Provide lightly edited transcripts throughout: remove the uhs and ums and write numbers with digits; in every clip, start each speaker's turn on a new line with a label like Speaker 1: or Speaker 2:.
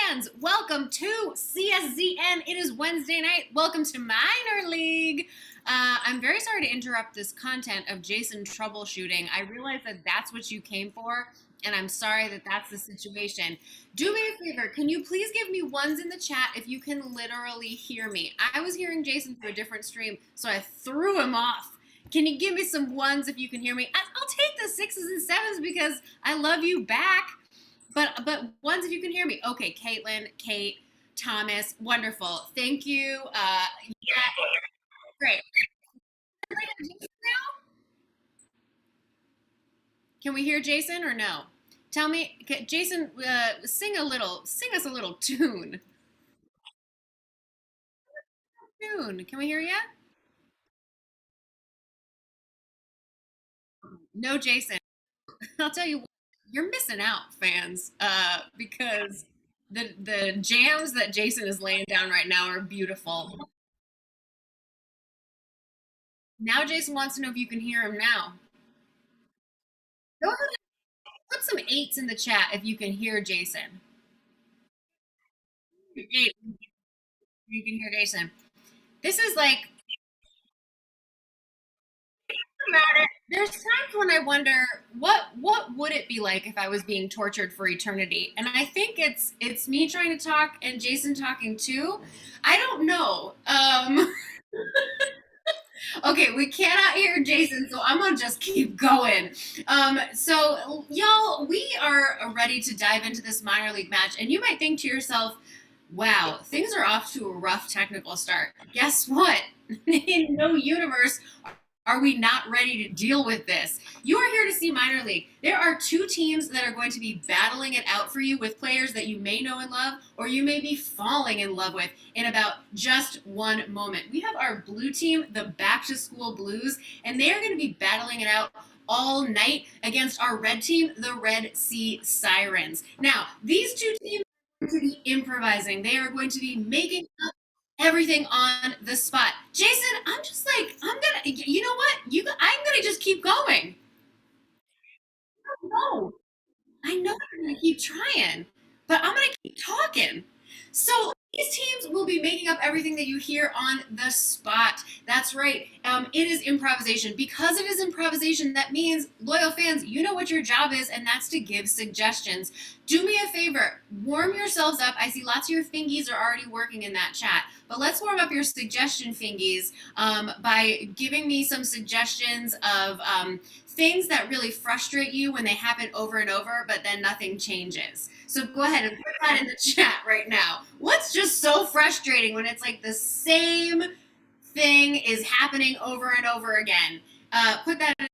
Speaker 1: fans, welcome to CSZN. It is Wednesday night. Welcome to Minor League. I'm very sorry to interrupt this content of Jason troubleshooting. I realize that that's what you came for, and I'm sorry that that's the situation. Do me a favor. Can you please give me ones in the chat if you can literally hear me? I was hearing Jason through a different stream, so I threw him off. Can you give me some ones if you can hear me? I'll take the sixes and sevens because I love you back. But ones if you can hear me. Okay, Caitlin, Kate, Thomas, wonderful. Thank you. Yeah, great. Can we hear Jason or no? Tell me, Jason, sing us a little tune. Tune. Can we hear you? No, Jason. I'll tell you what, you're missing out, fans, because the jams that Jason is laying down right now are beautiful. Now Jason wants to know if you can hear him now. Go ahead and put some eights in the chat if you can hear Jason. Eight, you can hear Jason. This is like matter. There's times when I wonder what would it be like if I was being tortured for eternity, and I think it's me trying to talk and Jason talking too. I don't know. Okay, we cannot hear Jason, so I'm gonna just keep going. So y'all, we are ready to dive into this minor league match, and you might think to yourself, wow, things are off to a rough technical start. Guess what? In no universe are we not ready to deal with this? You are here to see minor league. There are two teams that are going to be battling it out for you with players that you may know and love, or you may be falling in love with in about just one moment. We have our blue team, the Back to School Blues, and they are going to be battling it out all night against our red team, the Red Sea Sirens. Now, these two teams are going to be improvising. They are going to be making everything on the spot. Jason, I'm just like, you know what? I'm gonna just keep going. No, I know I'm gonna keep trying, but I'm gonna keep talking. So these teams will be making up everything that you hear on the spot. That's right. It is improvisation. Because it is improvisation, that means, loyal fans, you know what your job is, and that's to give suggestions. Do me a favor, warm yourselves up. I see lots of your fingies are already working in that chat, but let's warm up your suggestion fingies by giving me some suggestions of things that really frustrate you when they happen over and over, but then nothing changes. So go ahead and put that in the chat right now. What's just so frustrating when it's like the same thing is happening over and over again? Put that in.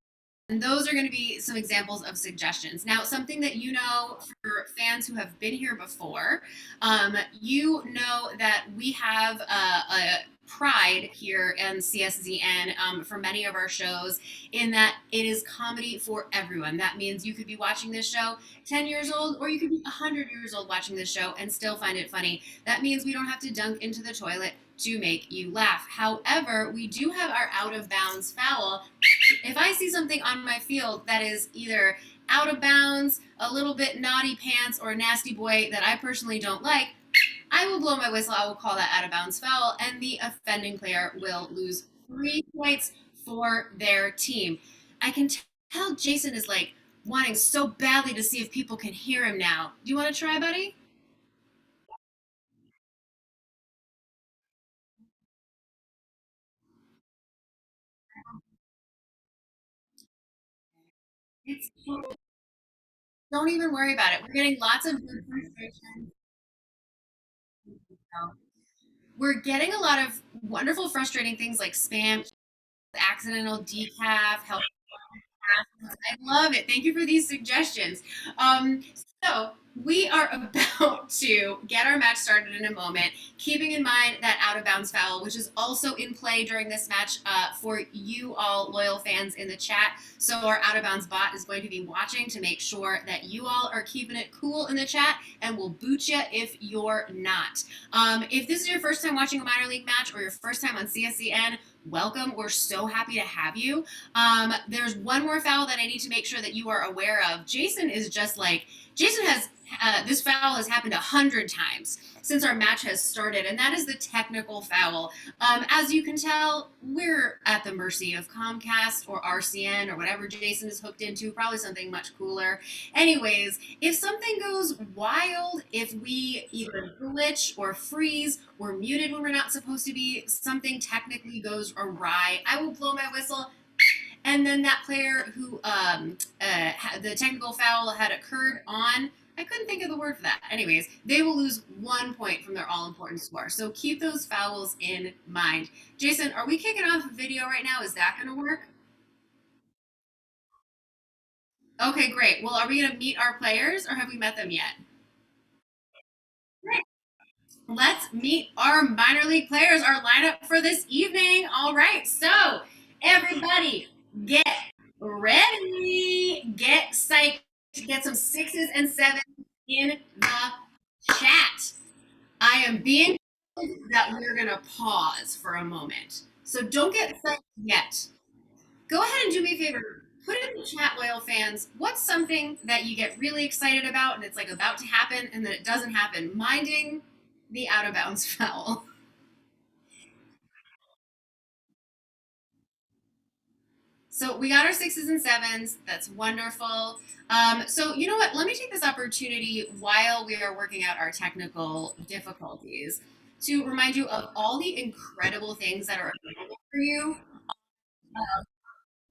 Speaker 1: And those are going to be some examples of suggestions. Now, something that you know for fans who have been here before, you know that we have a pride here in CSZN for many of our shows in that it is comedy for everyone. That means you could be watching this show 10 years old or you could be 100 years old watching this show and still find it funny. That means we don't have to dunk into the toilet to make you laugh. However, we do have our out of bounds foul. If I see something on my field that is either out of bounds, a little bit naughty pants, or a nasty boy that I personally don't like, I will blow my whistle. I will call that out of bounds foul, and the offending player will lose 3 points for their team. I can tell Jason is like wanting so badly to see if people can hear him now. Do you want to try, buddy? It's, don't even worry about it. We're getting lots of good frustration. We're getting a lot of wonderful, frustrating things like spam, accidental decaf, help. I love it. Thank you for these suggestions. So we are about to get our match started in a moment, keeping in mind that out of bounds foul, which is also in play during this match for you all loyal fans in the chat. So our out of bounds bot is going to be watching to make sure that you all are keeping it cool in the chat and will boot you if you're not. If this is your first time watching a minor league match or your first time on CSCN, welcome. We're so happy to have you. There's one more foul that I need to make sure that you are aware of. Jason is just like, Jason has this foul has happened 100 times since our match has started, and that is the technical foul. As you can tell, we're at the mercy of Comcast or RCN or whatever Jason is hooked into, probably something much cooler. Anyways, if something goes wild, if we either glitch or freeze, we're muted when we're not supposed to be, something technically goes awry, I will blow my whistle, and then that player who the technical foul had occurred on, I couldn't think of the word for that. Anyways, they will lose 1 point from their all important score. So keep those fouls in mind. Jason, are we kicking off a video right now? Is that going to work? Okay, great. Well, are we going to meet our players or have we met them yet? Great. Let's meet our minor league players, our lineup for this evening. All right, so everybody get ready, get psyched, get some sixes and sevens in the chat. I am being told that we're going to pause for a moment. So don't get psyched yet. Go ahead and do me a favor. Put in the chat, loyal fans, what's something that you get really excited about and it's like about to happen and then it doesn't happen? Minding the out of bounds foul. So we got our sixes and sevens. That's wonderful. So you know what? Let me take this opportunity while we are working out our technical difficulties to remind you of all the incredible things that are available for you.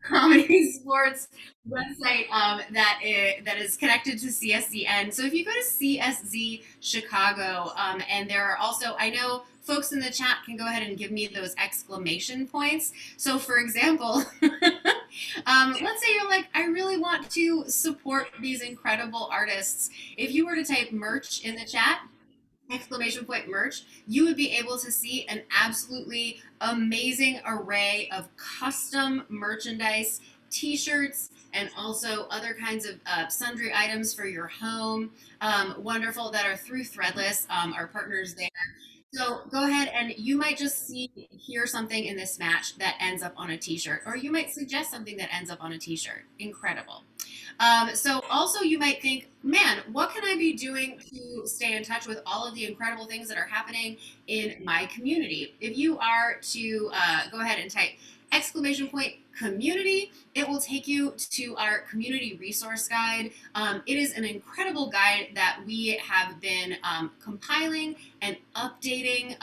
Speaker 1: Comedy Sports website that is connected to CSZN. So if you go to CSZ Chicago, and there are also, I know folks in the chat can go ahead and give me those exclamation points. So for example, let's say you're like, I really want to support these incredible artists. If you were to type merch in the chat, exclamation point merch, you would be able to see an absolutely amazing array of custom merchandise, t-shirts, and also other kinds of sundry items for your home. Wonderful, that are through Threadless, our partners there. So go ahead and you might just hear something in this match that ends up on a t-shirt, or you might suggest something that ends up on a t-shirt. Incredible. So also you might think, man, what can I be doing to stay in touch with all of the incredible things that are happening in my community? If you are to go ahead and type exclamation point community, it will take you to our community resource guide. It is an incredible guide that we have been compiling and updating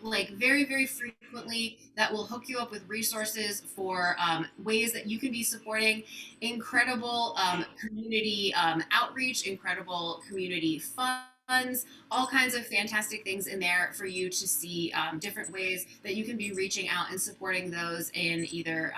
Speaker 1: like very frequently, that will hook you up with resources for ways that you can be supporting incredible community outreach, incredible community funds, all kinds of fantastic things in there for you to see, different ways that you can be reaching out and supporting those in either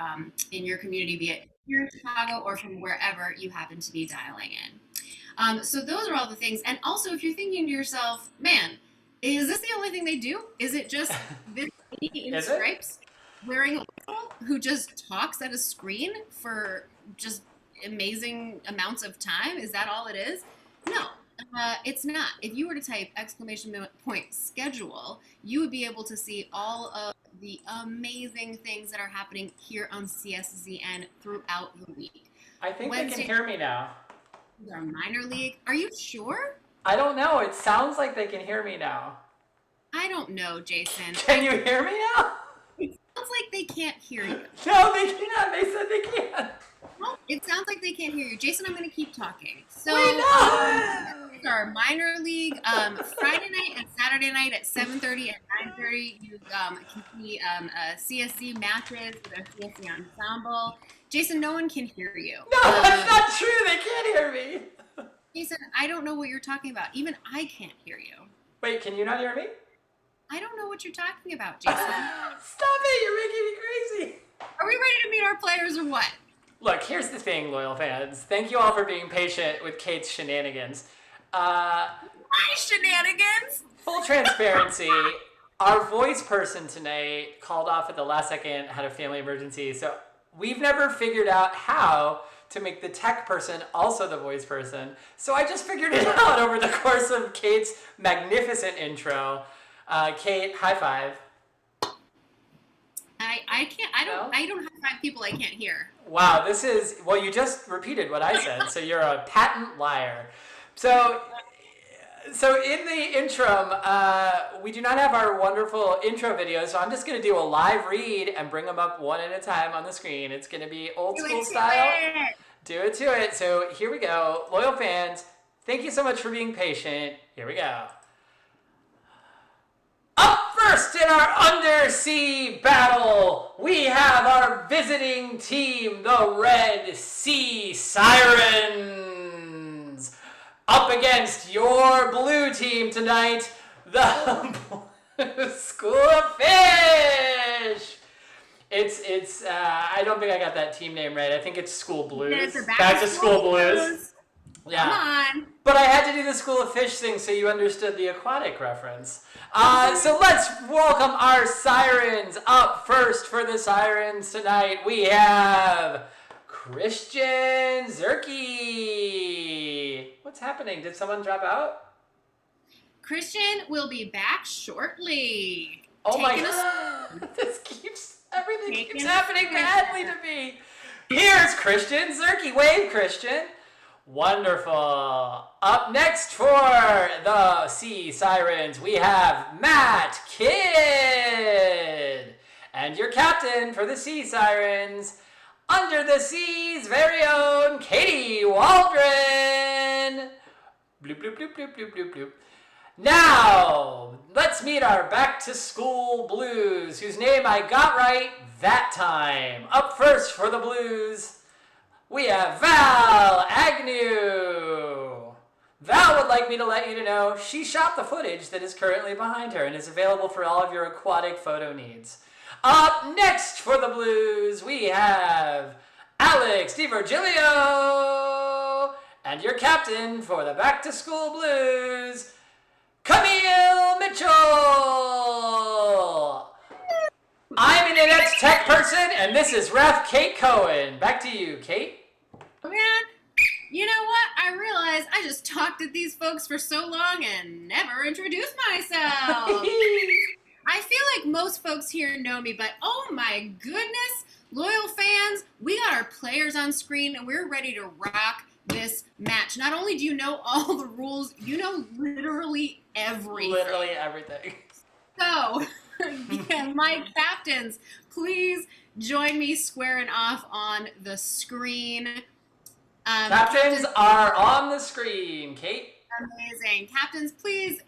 Speaker 1: in your community, be it here in Chicago or from wherever you happen to be dialing in. So those are all the things. And also, if you're thinking to yourself, man, is this the only thing they do? Is it just this lady in stripes wearing a whistle who just talks at a screen for just amazing amounts of time? Is that all it is? No, it's not. If you were to type exclamation point schedule, you would be able to see all of the amazing things that are happening here on CSZN throughout the week.
Speaker 2: I think they can hear me now.
Speaker 1: Our minor league. Are you sure?
Speaker 2: I don't know. It sounds like they can hear me now.
Speaker 1: I don't know, Jason.
Speaker 2: Can you hear me now?
Speaker 1: It sounds like they can't hear you.
Speaker 2: No, they can't. They said they can't.
Speaker 1: Well, it sounds like they can't hear you. Jason, I'm going to keep talking. So,
Speaker 2: Wait, no!
Speaker 1: Our minor league, Friday night and Saturday night at 7:30 and 9:30, you can see CSC matches with our CSC ensemble. Jason, no one can hear you.
Speaker 2: No, that's not true. They can't hear me.
Speaker 1: Jason, I don't know what you're talking about. Even I can't hear you.
Speaker 2: Wait, can you not hear me?
Speaker 1: I don't know what you're talking about, Jason.
Speaker 2: Stop it. You're making me crazy.
Speaker 1: Are we ready to meet our players or what?
Speaker 2: Look, here's the thing, loyal fans. Thank you all for being patient with Kate's shenanigans.
Speaker 1: My shenanigans?
Speaker 2: Full transparency, our voice person tonight called off at the last second, had a family emergency, so we've never figured out how to make the tech person also the voice person. So I just figured it out over the course of Kate's magnificent intro. Kate, high five.
Speaker 1: I don't have 5 people I can't hear.
Speaker 2: Wow, this is, well, you just repeated what I said, so you're a patent liar. So in the interim, we do not have our wonderful intro video, so I'm just going to do a live read and bring them up one at a time on the screen. It's going to be old school style. Do it to it. So here we go. Loyal fans, thank you so much for being patient. Here we go. Up first in our undersea battle, we have our visiting team, the Red Sea Sirens. Up against your blue team tonight, the School of Fish. It's I don't think I got that team name right. I think it's School Blues.
Speaker 1: Back to School Blues.
Speaker 2: Yeah.
Speaker 1: Come on.
Speaker 2: But I had to do the School of Fish thing so you understood the aquatic reference. So let's welcome our Sirens. Up first for the Sirens tonight, we have Christian Zerke. What's happening? Did someone drop out?
Speaker 1: Christian will be back shortly.
Speaker 2: Oh my
Speaker 1: Taking
Speaker 2: god. Everything
Speaker 1: Taking
Speaker 2: keeps
Speaker 1: us
Speaker 2: happening
Speaker 1: somewhere.
Speaker 2: badly to me. Here's Christian Zerke. Wave, Christian. Wonderful. Up next for the Sea Sirens, we have Matt Kidd. And your captain for the Sea Sirens, Under the Sea's very own Katie Waldron. Bloop, bloop, bloop, bloop, bloop, bloop, bloop. Now, let's meet our back to school Blues, whose name I got right that time. Up first for the Blues, we have Val Agnew. Val would like me to let you know she shot the footage that is currently behind her and is available for all of your aquatic photo needs. Up next for the Blues, we have Alex DiVirgilio. And your captain for the Back to School Blues, Camille Mitchell. I'm an inept tech person, and this is Ref Kate Cohen. Back to you, Kate.
Speaker 1: Man, you know what? I realized I just talked at these folks for so long and never introduced myself. I feel like most folks here know me, but oh my goodness, loyal fans, we got our players on screen and we're ready to rock this match. Not only do you know all the rules, you know literally everything.
Speaker 2: Literally everything.
Speaker 1: So, yeah, my captains, please join me squaring off on the screen.
Speaker 2: Captains are on the screen, Kate.
Speaker 1: Amazing. Captains, please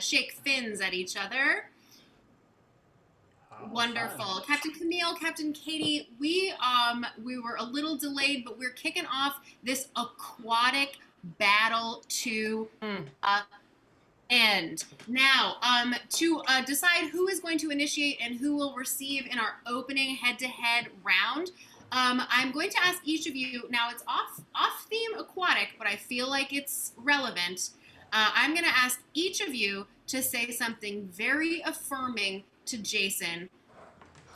Speaker 1: shake fins at each other. Wonderful.
Speaker 2: Fun.
Speaker 1: Captain Camille, Captain Katie, we were a little delayed, but we're kicking off this aquatic battle to end. Now, to decide who is going to initiate and who will receive in our opening head-to-head round, I'm going to ask each of you, now it's off-theme aquatic, but I feel like it's relevant. I'm going to ask each of you to say something very affirming to Jason,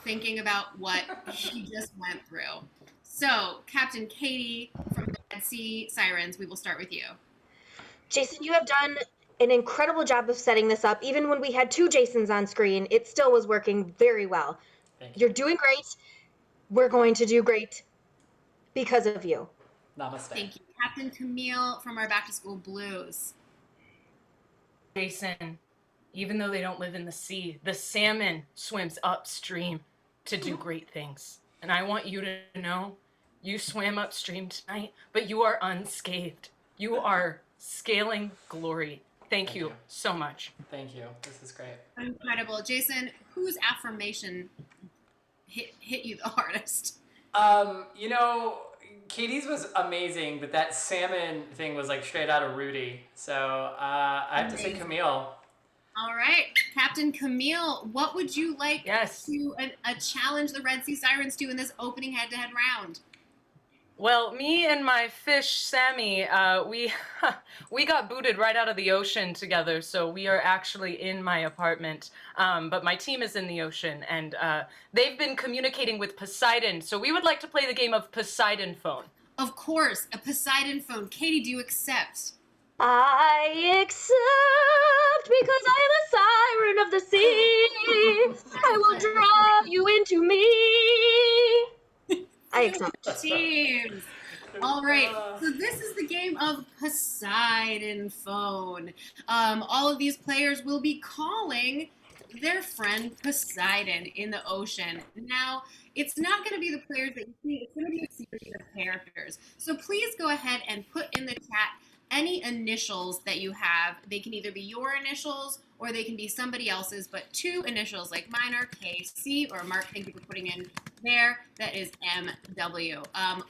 Speaker 1: thinking about what he just went through. So, Captain Katie from the Red Sea Sirens, we will start with you.
Speaker 3: Jason, you have done an incredible job of setting this up. Even when we had two Jasons on screen, it still was working very well.
Speaker 2: Thank you.
Speaker 3: You're doing great. We're going to do great because of you.
Speaker 2: Namaste.
Speaker 1: Thank you. Captain Camille from our Back to School Blues.
Speaker 4: Jason, even though they don't live in the sea, the salmon swims upstream to do great things. And I want you to know you swam upstream tonight, but you are unscathed. You are scaling glory. Thank you so much.
Speaker 2: Thank you. This is great.
Speaker 1: Incredible. Jason, whose affirmation hit you the hardest?
Speaker 2: You know, Katie's was amazing, but that salmon thing was like straight out of Rudy. So I have to say Camille.
Speaker 1: All right. Captain Camille, what would you like
Speaker 4: Yes.
Speaker 1: to challenge the Red Sea Sirens to in this opening head-to-head round?
Speaker 4: Well, me and my fish, Sammy, we got booted right out of the ocean together, so we are actually in my apartment. But my team is in the ocean, and they've been communicating with Poseidon, so we would like to play the game of Poseidon Phone.
Speaker 1: Of course, a Poseidon phone. Katie, do you accept?
Speaker 3: I accept because I am a siren of the sea. I will draw you into me. I accept.
Speaker 1: Teams. All right, so this is the game of Poseidon Phone. All of these players will be calling their friend Poseidon in the ocean. Now, it's not going to be the players that you see, it's going to be a series of characters. So please go ahead and put in the chat any initials that you have. They can either be your initials or they can be somebody else's, but 2 initials like mine are KC, or Mark, thank you for putting in there. That is MW.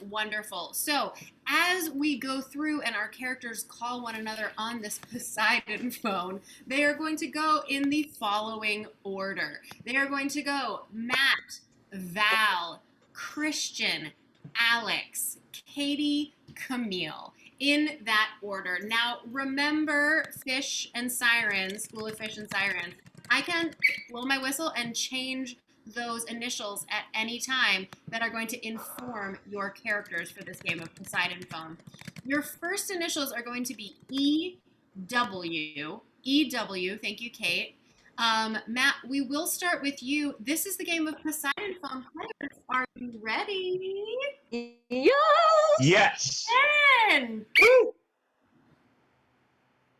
Speaker 1: Wonderful. So as we go through and our characters call one another on this Poseidon phone, they are going to go in the following order. They are going to go Matt, Val, Christian, Alex, Katie, Camille, in that order. Now, remember fish and sirens, School of Fish and Sirens. I can blow my whistle and change those initials at any time that are going to inform your characters for this game of Poseidon Phone. Your first initials are going to be EW. EW, thank you, Kate. Matt, we will start with you. This is the game of Poseidon Phone players. Are you ready?
Speaker 3: Yes!
Speaker 5: Yes.
Speaker 1: And
Speaker 5: Woo.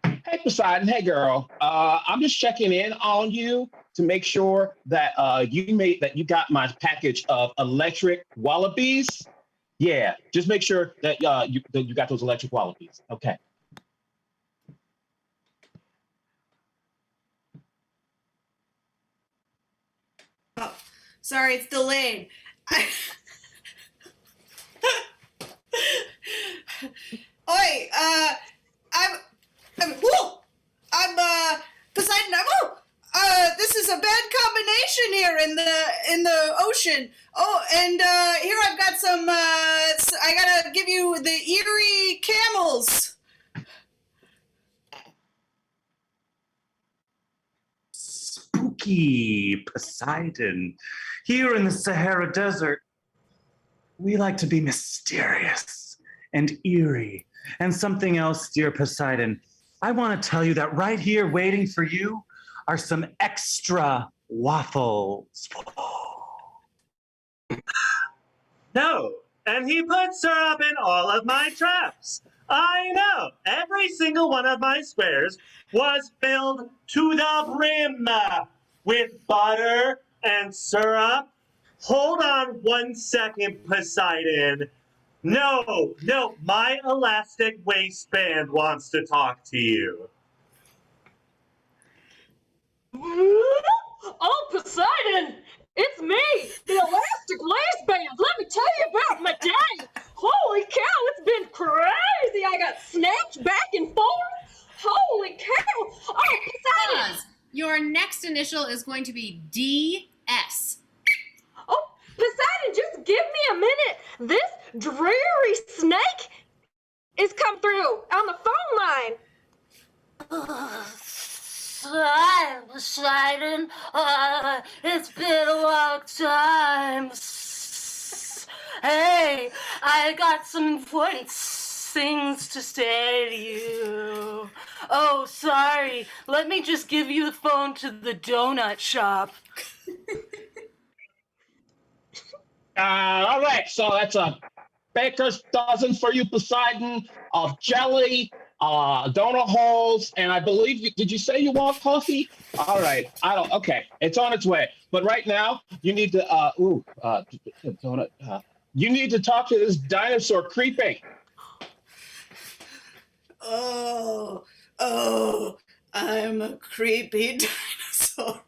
Speaker 5: Hey, Poseidon. Hey, girl. I'm just checking in on you to make sure that you got my package of electric wallabies. Yeah, just make sure that you got those electric wallabies. Okay.
Speaker 6: Oh, sorry, it's delayed. Oi, I'm Poseidon. This is a bad combination here in the ocean. Oh, and here I've got some. I gotta give you the Erie camels.
Speaker 7: Spooky Poseidon. Here in the Sahara Desert, we like to be mysterious and eerie. And something else, dear Poseidon, I want to tell you that right here waiting for you are some extra waffles.
Speaker 8: No, and he put syrup in all of my traps. I know, every single one of my squares was filled to the brim with butter and syrup. Hold on 1 second, Poseidon. No, my elastic waistband wants to talk to you.
Speaker 9: Oh, Poseidon! It's me, the elastic waistband. Let me tell you about my day. Holy cow, it's been crazy. I got snatched back and forth. Holy cow. Oh, Poseidon.
Speaker 1: pause. Your next initial is going to be DS.
Speaker 9: Oh, Poseidon, just give me a minute. This dreary snake is come through on the phone line.
Speaker 10: Hi, Poseidon. It's been a long time. Hey, I got some important things to say to you. Oh, sorry. Let me just give you the phone to the donut shop.
Speaker 5: All right, so that's a baker's dozen for you, Poseidon, of jelly, donut holes, and I believe did you say you want coffee? All right, okay, it's on its way. But right now, you need to, donut, you need to talk to this dinosaur creeping.
Speaker 6: Oh, I'm a creepy dinosaur.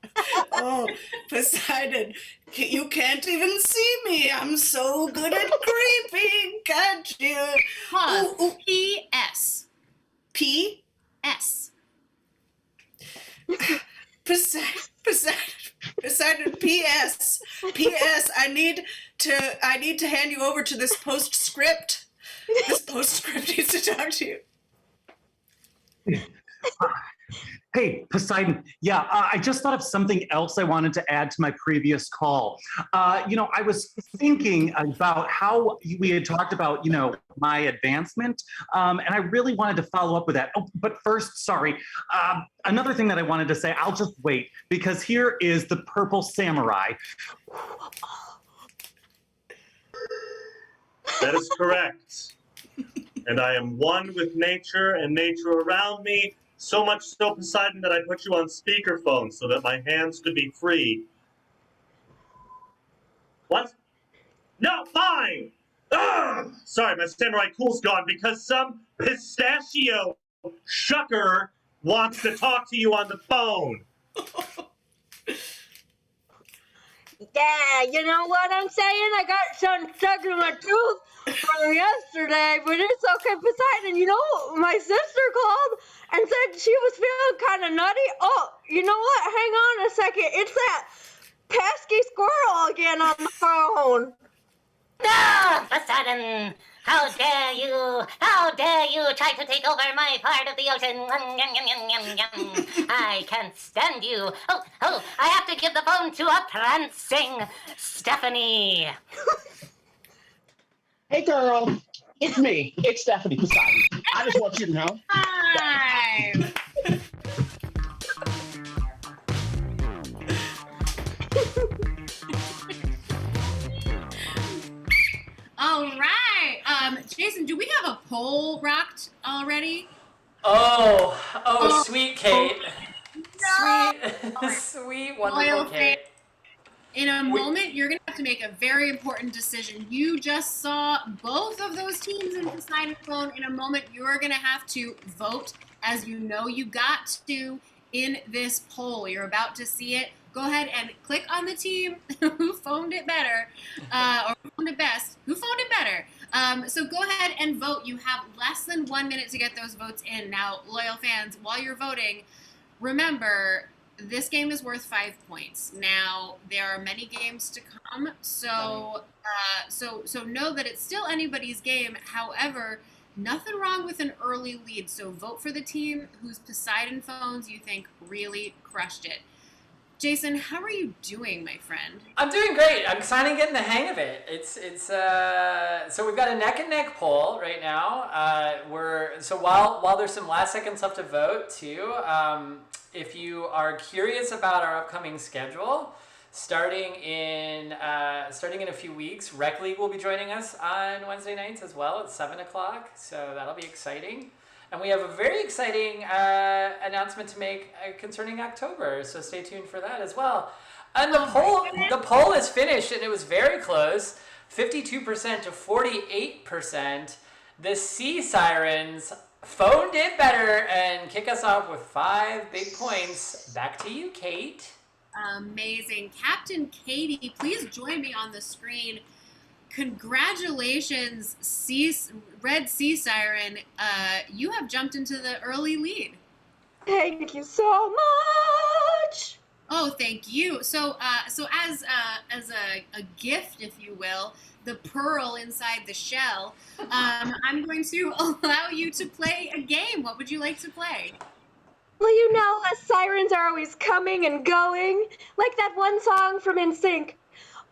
Speaker 6: Oh, Poseidon, you can't even see me. I'm so good at creeping, can't you?
Speaker 1: Pause.
Speaker 6: Ooh, ooh.
Speaker 1: PS.
Speaker 6: P?
Speaker 1: S.
Speaker 6: Poseidon, P.S. I need to hand you over to this postscript. This postscript needs to talk to you.
Speaker 7: Hey, Poseidon. Yeah, I just thought of something else I wanted to add to my previous call. I was thinking about how we had talked about, my advancement, and I really wanted to follow up with that. Oh, but first, sorry, another thing that I wanted to say, I'll just wait, because here is the purple samurai.
Speaker 8: That is correct. And I am one with nature and nature around me, so much so, Poseidon, that I put you on speakerphone so that my hands could be free. What? No, fine! Ugh! Sorry, my samurai cool's gone because some pistachio shucker wants to talk to you on the phone.
Speaker 9: Yeah, you know what I'm saying? I got something stuck in my tooth from yesterday, but it's okay. Poseidon, you know, my sister called and said she was feeling kind of nutty. Oh, you know what? Hang on a second. It's that pesky squirrel again on the phone.
Speaker 11: No, Poseidon! How dare you! How dare you try to take over my part of the ocean! I can't stand you! Oh, I have to give the phone to a prancing Stephanie!
Speaker 5: Hey, girl. It's me. It's Stephanie Poseidon. I just want you to know.
Speaker 1: Hi. All right. Jason, do we have a poll rocked already?
Speaker 2: Oh, sweet Kate.
Speaker 1: No.
Speaker 2: Sweet,
Speaker 1: Loyal
Speaker 2: wonderful
Speaker 1: fan.
Speaker 2: Kate.
Speaker 1: In a moment, you're going to have to make a very important decision. You just saw both of those teams in Poseidon Phone. In a moment, you're going to have to vote as you know you got to in this poll. You're about to see it. Go ahead and click on the team who phoned it better, or who phoned it best. Who phoned it better? So go ahead and vote. You have less than 1 minute to get those votes in. Now, loyal fans, while you're voting, remember, this game is worth 5 points. Now, there are many games to come, so know that it's still anybody's game. However, nothing wrong with an early lead. So vote for the team whose Poseidon phones you think really crushed it. Jason, how are you doing, my friend?
Speaker 2: I'm doing great. I'm kind of getting the hang of it. So we've got a neck and neck poll right now. While there's some last seconds left to vote too. If you are curious about our upcoming schedule, starting in a few weeks, Rec League will be joining us on Wednesday nights as well at 7:00. So that'll be exciting. And we have a very exciting announcement to make concerning October, so stay tuned for that as well. And the poll is finished, and it was very close, 52% to 48%. The Sea Sirens phoned it better and kick us off with 5 big points. Back to you, Kate.
Speaker 1: Amazing. Captain Katie, please join me on the screen. Congratulations, Red Sea Siren. You have jumped into the early lead.
Speaker 9: Thank you so much.
Speaker 1: Oh, thank you. So as a gift, if you will, the pearl inside the shell, I'm going to allow you to play a game. What would you like to play?
Speaker 9: Well, you know, us sirens are always coming and going, like that one song from NSYNC.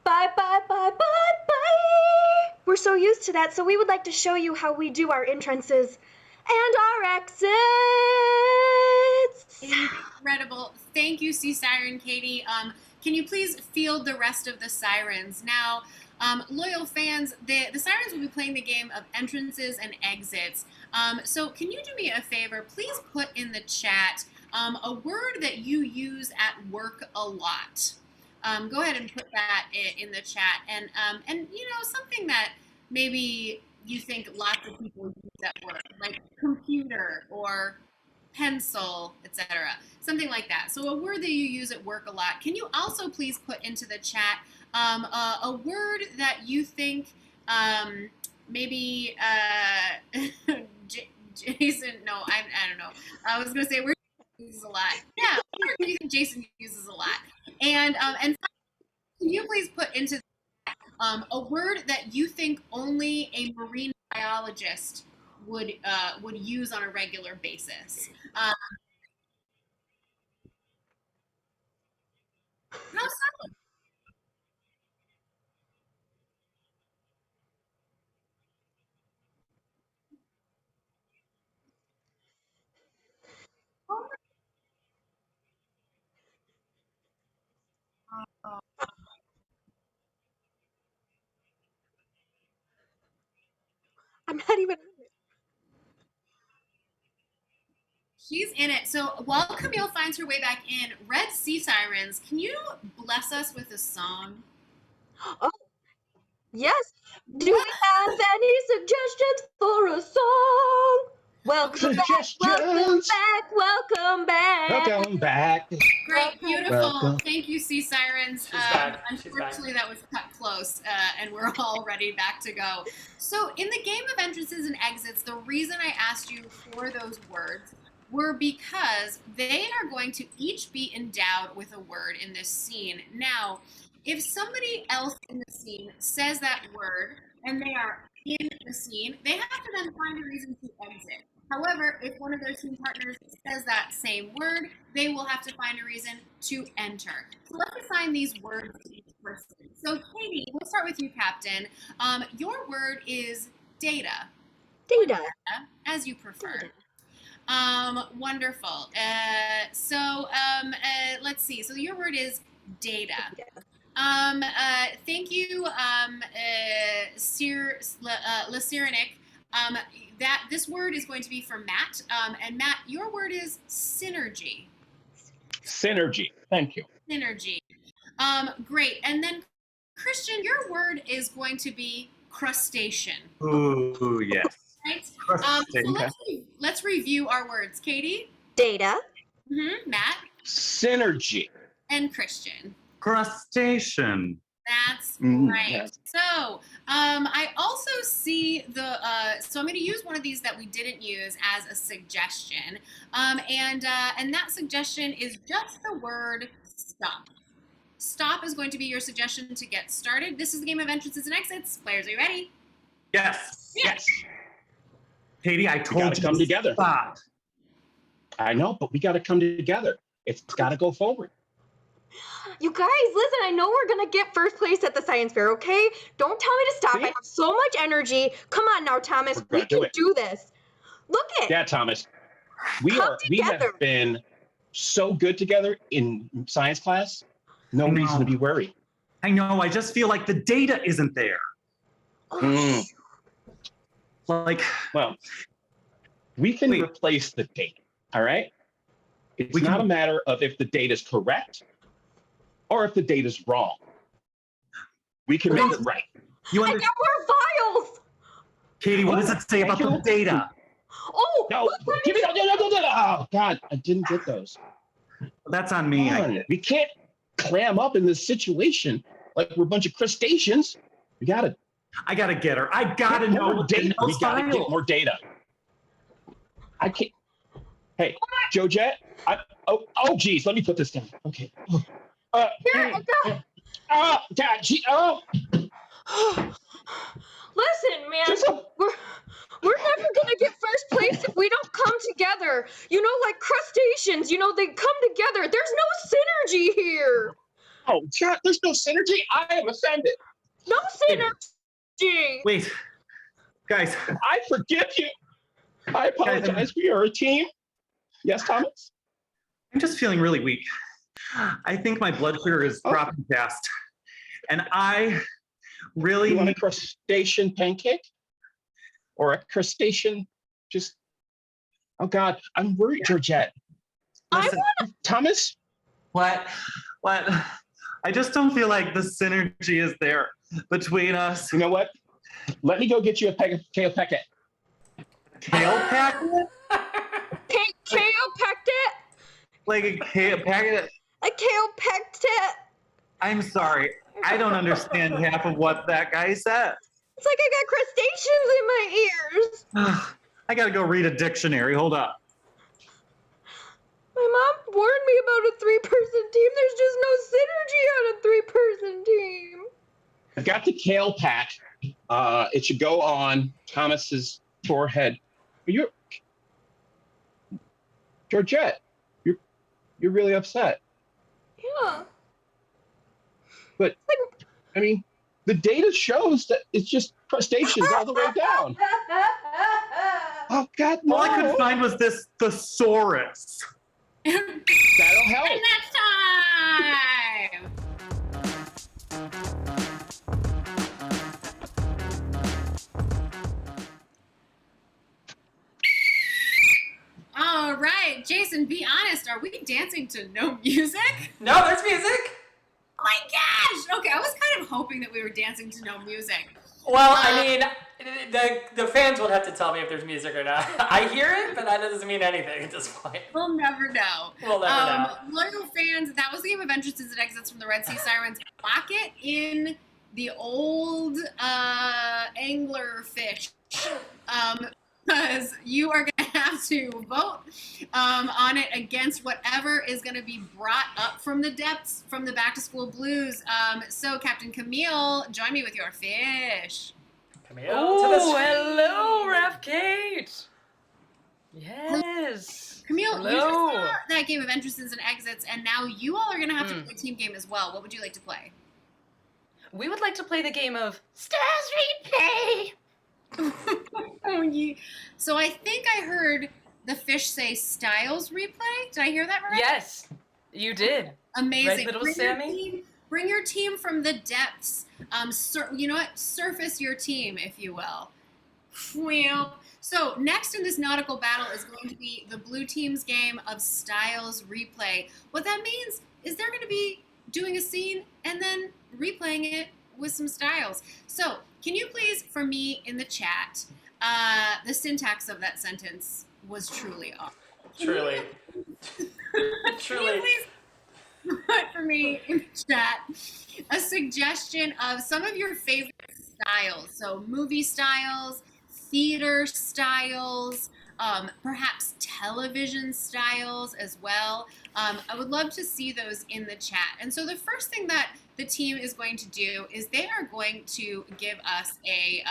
Speaker 9: Bye, bye, bye, bye, bye. We're so used to that, so we would like to show you how we do our entrances and our exits.
Speaker 1: Incredible. Thank you, Sea Siren Katie. Can you please field the rest of the sirens? Now, loyal fans, the sirens will be playing the game of entrances and exits. So can you do me a favor? Please put in the chat a word that you use at work a lot. Go ahead and put that in the chat, and you know, something that maybe you think lots of people use at work, like computer or pencil, etc. Something like that. So a word that you use at work a lot. Can you also please put into the chat a word that you think maybe Jason? No, I don't know. I was gonna say word uses a lot. Yeah, word do you think Jason uses a lot? And can you please put into a word that you think only a marine biologist would use on a regular basis? How so?
Speaker 9: I'm not even.
Speaker 1: She's in it. So while Camille finds her way back in, Red Sea Sirens, can you bless us with a song?
Speaker 3: Oh, yes. Do we have any suggestions for a song? Welcome back, welcome
Speaker 5: Suggestions.
Speaker 3: back, welcome back.
Speaker 5: Welcome back.
Speaker 1: Great, beautiful.
Speaker 5: Welcome.
Speaker 1: Thank you, Sea Sirens.
Speaker 2: She's back. She's
Speaker 1: Unfortunately, that was cut close, and we're all ready back to go. So, in the game of entrances and exits, the reason I asked you for those words were because they are going to each be endowed with a word in this scene. Now, if somebody else in the scene says that word and they are in the scene, they have to then find a reason to exit. However, if one of their team partners says that same word, they will have to find a reason to enter. So let's assign these words to each person. So Katie, we'll start with you, Captain. Your word is data.
Speaker 3: Data.
Speaker 1: As you prefer. Wonderful. Let's see. So your word is data. Thank you, Lacirinic. That this word is going to be for Matt. And Matt, your word is synergy.
Speaker 5: Synergy. Thank you.
Speaker 1: Synergy. Great. And then Christian, your word is going to be crustacean.
Speaker 7: Ooh, yes.
Speaker 1: Right? So let's review our words. Katie?
Speaker 3: Data.
Speaker 1: Matt?
Speaker 5: Synergy.
Speaker 1: And Christian.
Speaker 7: Crustacean.
Speaker 1: That's right.
Speaker 5: Yes.
Speaker 1: So I also see so I'm going to use one of these that we didn't use as a suggestion. And that suggestion is just the word stop. Stop is going to be your suggestion to get started. This is the game of entrances and exits. Players, are you ready?
Speaker 7: Yes.
Speaker 5: Yes.
Speaker 7: Katie, I told you
Speaker 5: to come together.
Speaker 7: Stop.
Speaker 5: I know, but we got to come together. It's got to go forward.
Speaker 3: You guys, listen, I know we're gonna get first place at the science fair, okay? Don't tell me to stop.
Speaker 5: See?
Speaker 3: I have so much energy. Come on now, Thomas. We can do this. Look it.
Speaker 5: Yeah, Thomas. We have been so good together in science class. No reason to be worried.
Speaker 7: I know. I just feel like the data isn't there. Like,
Speaker 5: well, we can replace the data. All right. It's not a matter of if the data is correct or if the data is wrong. We can make it right.
Speaker 7: You
Speaker 3: I got more files.
Speaker 7: Katie, what does it say about the data?
Speaker 3: Oh,
Speaker 5: no! Give me no! Oh God, I didn't get those.
Speaker 7: That's on me.
Speaker 5: We can't clam up in this situation like we're a bunch of crustaceans. We gotta.
Speaker 7: I gotta get her. I gotta know
Speaker 5: more data. We gotta get more data. I can't. Hey, Joe Jet. Geez, let me put this down. Okay.
Speaker 3: Here,
Speaker 5: God, gee, oh.
Speaker 3: Listen, man, we're never gonna get first place if we don't come together. You know, like crustaceans, they come together. There's no synergy here.
Speaker 5: Oh, God, there's no synergy? I am offended.
Speaker 3: No synergy.
Speaker 7: Wait, guys.
Speaker 5: I forgive you. I apologize. We are a team. Yes, Thomas?
Speaker 7: I'm just feeling really weak. I think my blood sugar is dropping fast. And I really...
Speaker 5: You want a crustacean pancake? Or a crustacean just... Oh, God. I'm worried, Georgette. Thomas?
Speaker 7: What? I just don't feel like the synergy is there between us.
Speaker 5: You know what? Let me go get you a kale packet.
Speaker 7: Kale packet?
Speaker 3: Kale packet?
Speaker 7: Like a kale packet?
Speaker 3: A kale packet?
Speaker 7: I'm sorry. I don't understand half of what that guy said.
Speaker 3: It's like I got crustaceans in my ears.
Speaker 7: I gotta go read a dictionary. Hold up.
Speaker 3: My mom warned me about a 3-person team. There's just no synergy on a 3-person team.
Speaker 5: I've got the kale pack. It should go on Thomas's forehead. Georgette, you're really upset.
Speaker 3: Yeah.
Speaker 5: But I mean, the data shows that it's just crustaceans all the way down. Oh God, no!
Speaker 7: All I could find was this thesaurus.
Speaker 5: That'll help.
Speaker 1: And that's time. All right, we dancing to no music?
Speaker 2: No, there's music.
Speaker 1: Oh my gosh! Okay, I was kind of hoping that we were dancing to no music.
Speaker 2: Well, I mean, the fans will have to tell me if there's music or not. I hear it, but that doesn't mean anything at this point.
Speaker 1: We'll never know.
Speaker 2: We'll never know.
Speaker 1: Loyal fans, that was the game of entrances and exits from the Red Sea Sirens. Lock it in the old anglerfish. Because you are going to have to vote on it against whatever is going to be brought up from the depths from the Back to School Blues. So, Captain Camille, join me with your fish.
Speaker 2: Camille,
Speaker 4: Oh, hello, Ref Kate. Yes.
Speaker 1: Camille,
Speaker 4: Hello.
Speaker 1: you just saw that game of entrances and exits, and now you all are going to have to play a team game as well. What would you like to play?
Speaker 4: We would like to play the game of
Speaker 11: Stars replay.
Speaker 1: Oh, so I think I heard the fish say Styles replay. Did I hear that right?
Speaker 4: Yes, you did.
Speaker 1: Amazing.
Speaker 4: Right, little
Speaker 1: Bring
Speaker 4: Sammy?
Speaker 1: Bring your team from the depths. You know what? Surface your team, if you will. Well, so next in this nautical battle is going to be the blue team's game of Styles replay. What that means is they're going to be doing a scene and then replaying it with some styles. So, can you please, for me in the chat, the syntax of that sentence was truly off.
Speaker 2: Truly.
Speaker 1: Can you please put for me in the chat a suggestion of some of your favorite styles? So, movie styles, theater styles, perhaps television styles as well. I would love to see those in the chat. And so the first thing that the team is going to do is they are going to give us a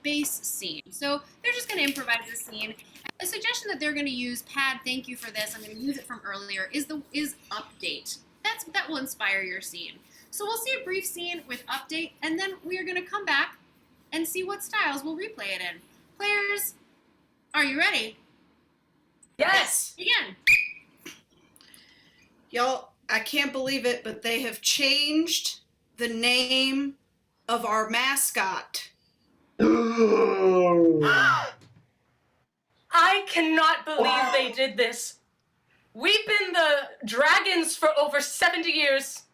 Speaker 1: base scene. So they're just going to improvise a scene. A suggestion that they're going to use, Pad, thank you for this, I'm going to use it from earlier, is update. That will inspire your scene. So we'll see a brief scene with update, and then we are going to come back and see what styles we'll replay it in. Players, are you ready?
Speaker 4: Yes.
Speaker 1: Begin.
Speaker 6: Y'all, I can't believe it, but they have changed the name of our mascot.
Speaker 4: I cannot believe they did this. We've been the dragons for over 70 years.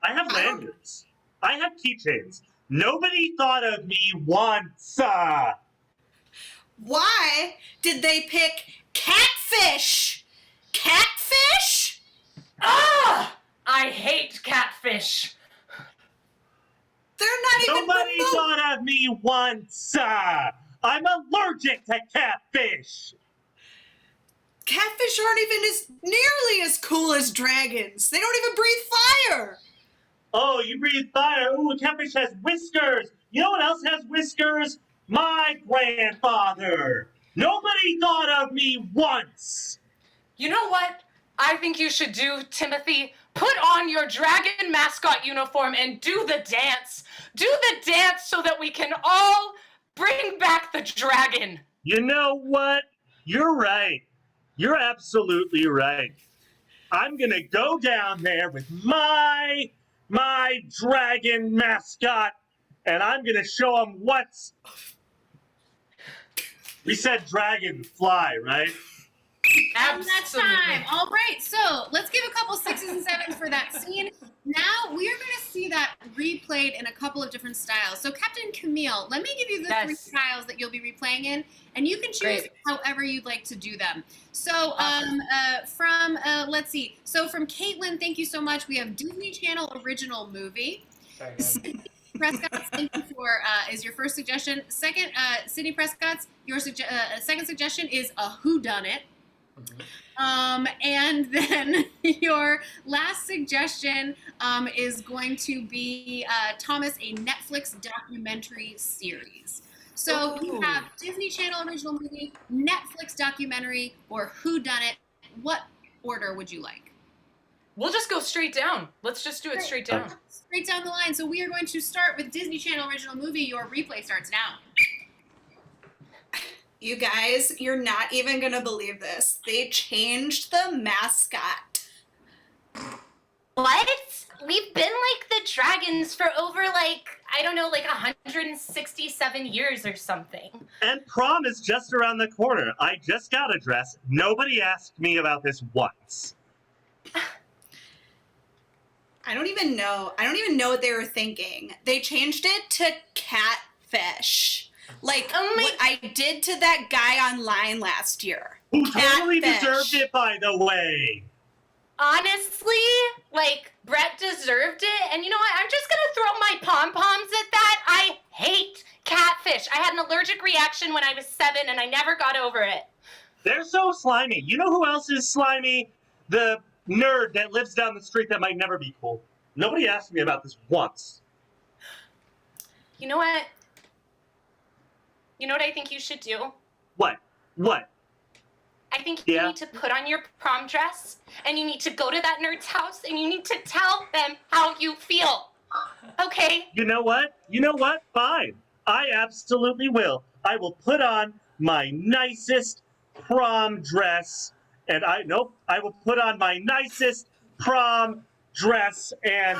Speaker 8: I have lanyards. I have keychains. Nobody thought of me once.
Speaker 6: Why did they pick catfish? Catfish?
Speaker 4: Ah! I hate catfish.
Speaker 6: They're not even
Speaker 8: Nobody
Speaker 6: remote.
Speaker 8: thought of me once. I'm allergic to catfish.
Speaker 6: Catfish aren't even nearly as cool as dragons. They don't even breathe fire.
Speaker 8: Oh, you breathe fire. Ooh, a catfish has whiskers. You know what else has whiskers? My grandfather. Nobody thought of me once.
Speaker 4: You know what I think you should do, Timothy? Put on your dragon mascot uniform and do the dance. Do the dance so that we can all bring back the dragon.
Speaker 8: You know what? You're right. You're absolutely right. I'm gonna go down there with my dragon mascot, and I'm gonna show him what's. We said dragon fly, right?
Speaker 1: And that's time. All right, so let's give a couple 6s and 7s for that scene. Now we are going to see that replayed in a couple of different styles. So Captain Camille, let me give you the 3 styles that you'll be replaying in, and you can choose however you'd like to do them. So let's see. So from Caitlin, thank you so much. We have Disney Channel original movie.
Speaker 2: Very good.
Speaker 1: Prescott's, thank you for is your first suggestion. Second, Sydney Prescott's your second suggestion is a whodunit. And then your last suggestion is going to be Thomas, a Netflix documentary series. So you have Disney Channel original movie, Netflix documentary, or whodunit. What order would you like?
Speaker 4: We'll just go straight down. Let's just do it straight down.
Speaker 1: Straight down the line. So we are going to start with Disney Channel original movie. Your replay starts now.
Speaker 6: You guys, you're not even gonna believe this. They changed the mascot.
Speaker 11: What? We've been like the dragons for over
Speaker 4: I don't know, like 167 years or something.
Speaker 8: And prom is just around the corner. I just got a dress. Nobody asked me about this once.
Speaker 6: I don't even know what they were thinking. They changed it to catfish. Like what I did to that guy online last year.
Speaker 8: Who totally
Speaker 6: Catfish.
Speaker 8: deserved it, by the way.
Speaker 4: Honestly, like, Brett deserved it, and you know what? I'm just gonna throw my pom-poms at that. I hate catfish. I had an allergic reaction when I was 7, and I never got over it.
Speaker 8: They're so slimy. You know who else is slimy? The nerd that lives down the street that might never be cool. Nobody asked me about this once.
Speaker 4: You know what? You know what I think you should do?
Speaker 8: What? What?
Speaker 4: I think you need to put on your prom dress, and you need to go to that nerd's house, and you need to tell them how you feel. Okay?
Speaker 8: You know what? You know what? Fine. I absolutely will. I will put on my nicest prom dress, and I will put on my nicest prom dress and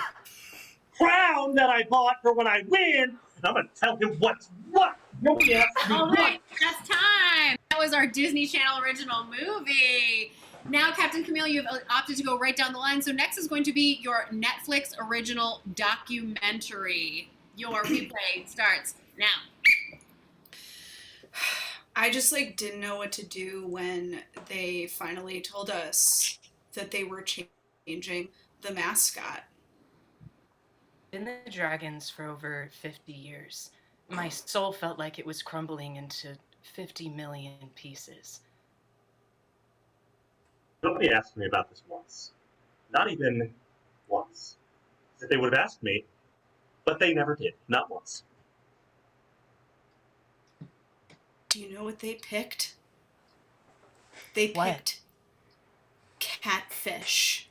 Speaker 8: crown that I bought for when I win. And I'm gonna tell him what's what. Nobody asked me
Speaker 1: All
Speaker 8: what.
Speaker 1: right, that's time. That was our Disney Channel original movie. Now, Captain Camille, you've opted to go right down the line. So next is going to be your Netflix original documentary. Your replay starts now.
Speaker 6: I just didn't know what to do when they finally told us that they were changing the mascot.
Speaker 4: Been the dragons for over 50 years. My soul felt like it was crumbling into 50 million pieces.
Speaker 8: Nobody asked me about this once. Not even once. If they would have asked me, but they never did. Not once.
Speaker 6: Do you know what they picked? They picked catfish.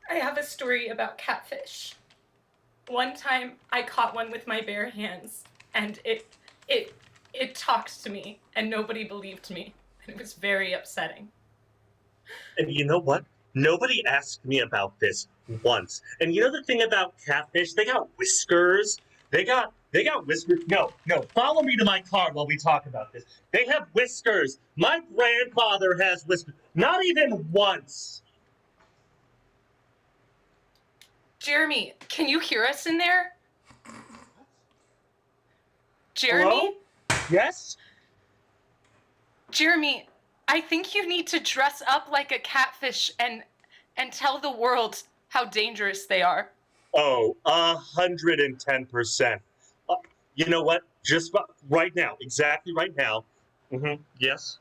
Speaker 4: I have a story about catfish. One time I caught one with my bare hands, and it talked to me, and nobody believed me. And it was very upsetting.
Speaker 8: And you know what? Nobody asked me about this once. And you know the thing about catfish? They got whiskers. They got whiskers. No, follow me to my car while we talk about this. They have whiskers. My grandfather has whiskers. Not even once.
Speaker 4: Jeremy, can you hear us in there? Jeremy?
Speaker 8: Hello? Yes?
Speaker 4: Jeremy, I think you need to dress up like a catfish and tell the world how dangerous they are.
Speaker 8: Oh, 110%. You know what? Just right now, exactly right now. Yes.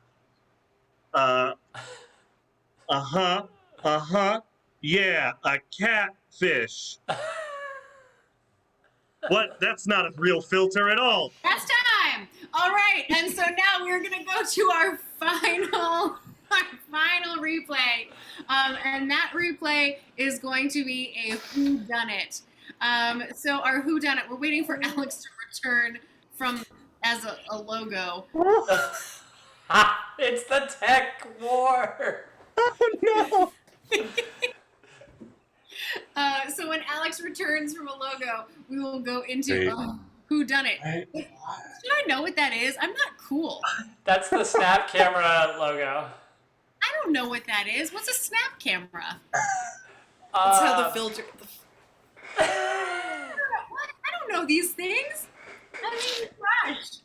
Speaker 8: Yeah, a catfish. What? That's not a real filter at all.
Speaker 1: That's time. All right, and so now we're gonna go to our final replay, and that replay is going to be a whodunit. So our whodunit, we're waiting for Alex to return from as a logo.
Speaker 2: It's the tech war.
Speaker 8: Oh no.
Speaker 1: So when Alex returns from a logo, we will go into whodunit. Should I know what that is? I'm not cool.
Speaker 2: That's the Snap camera logo.
Speaker 1: I don't know what that is. What's a snap camera?
Speaker 6: That's how the filter.
Speaker 1: What? I don't know these things. I mean, gosh.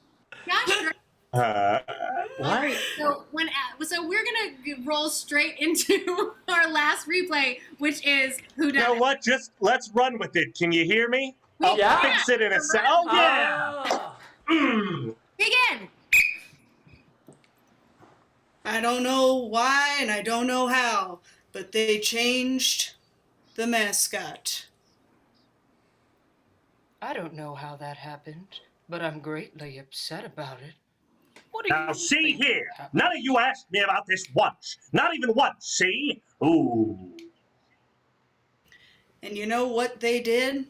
Speaker 8: What?
Speaker 1: So we're gonna roll straight into our last replay, which is whodunit.
Speaker 8: You know what? Just let's run with it. Can you hear me? I'll
Speaker 2: Yeah.
Speaker 8: fix it in a sec. Oh yeah.
Speaker 1: Begin.
Speaker 6: I don't know why and I don't know how, but they changed the mascot.
Speaker 4: I don't know how that happened, but I'm greatly upset about it. What do
Speaker 8: Now
Speaker 4: you
Speaker 8: see
Speaker 4: think
Speaker 8: here.
Speaker 4: happened?
Speaker 8: None of you asked me about this once. Not even once. See? Ooh.
Speaker 6: And you know what they did?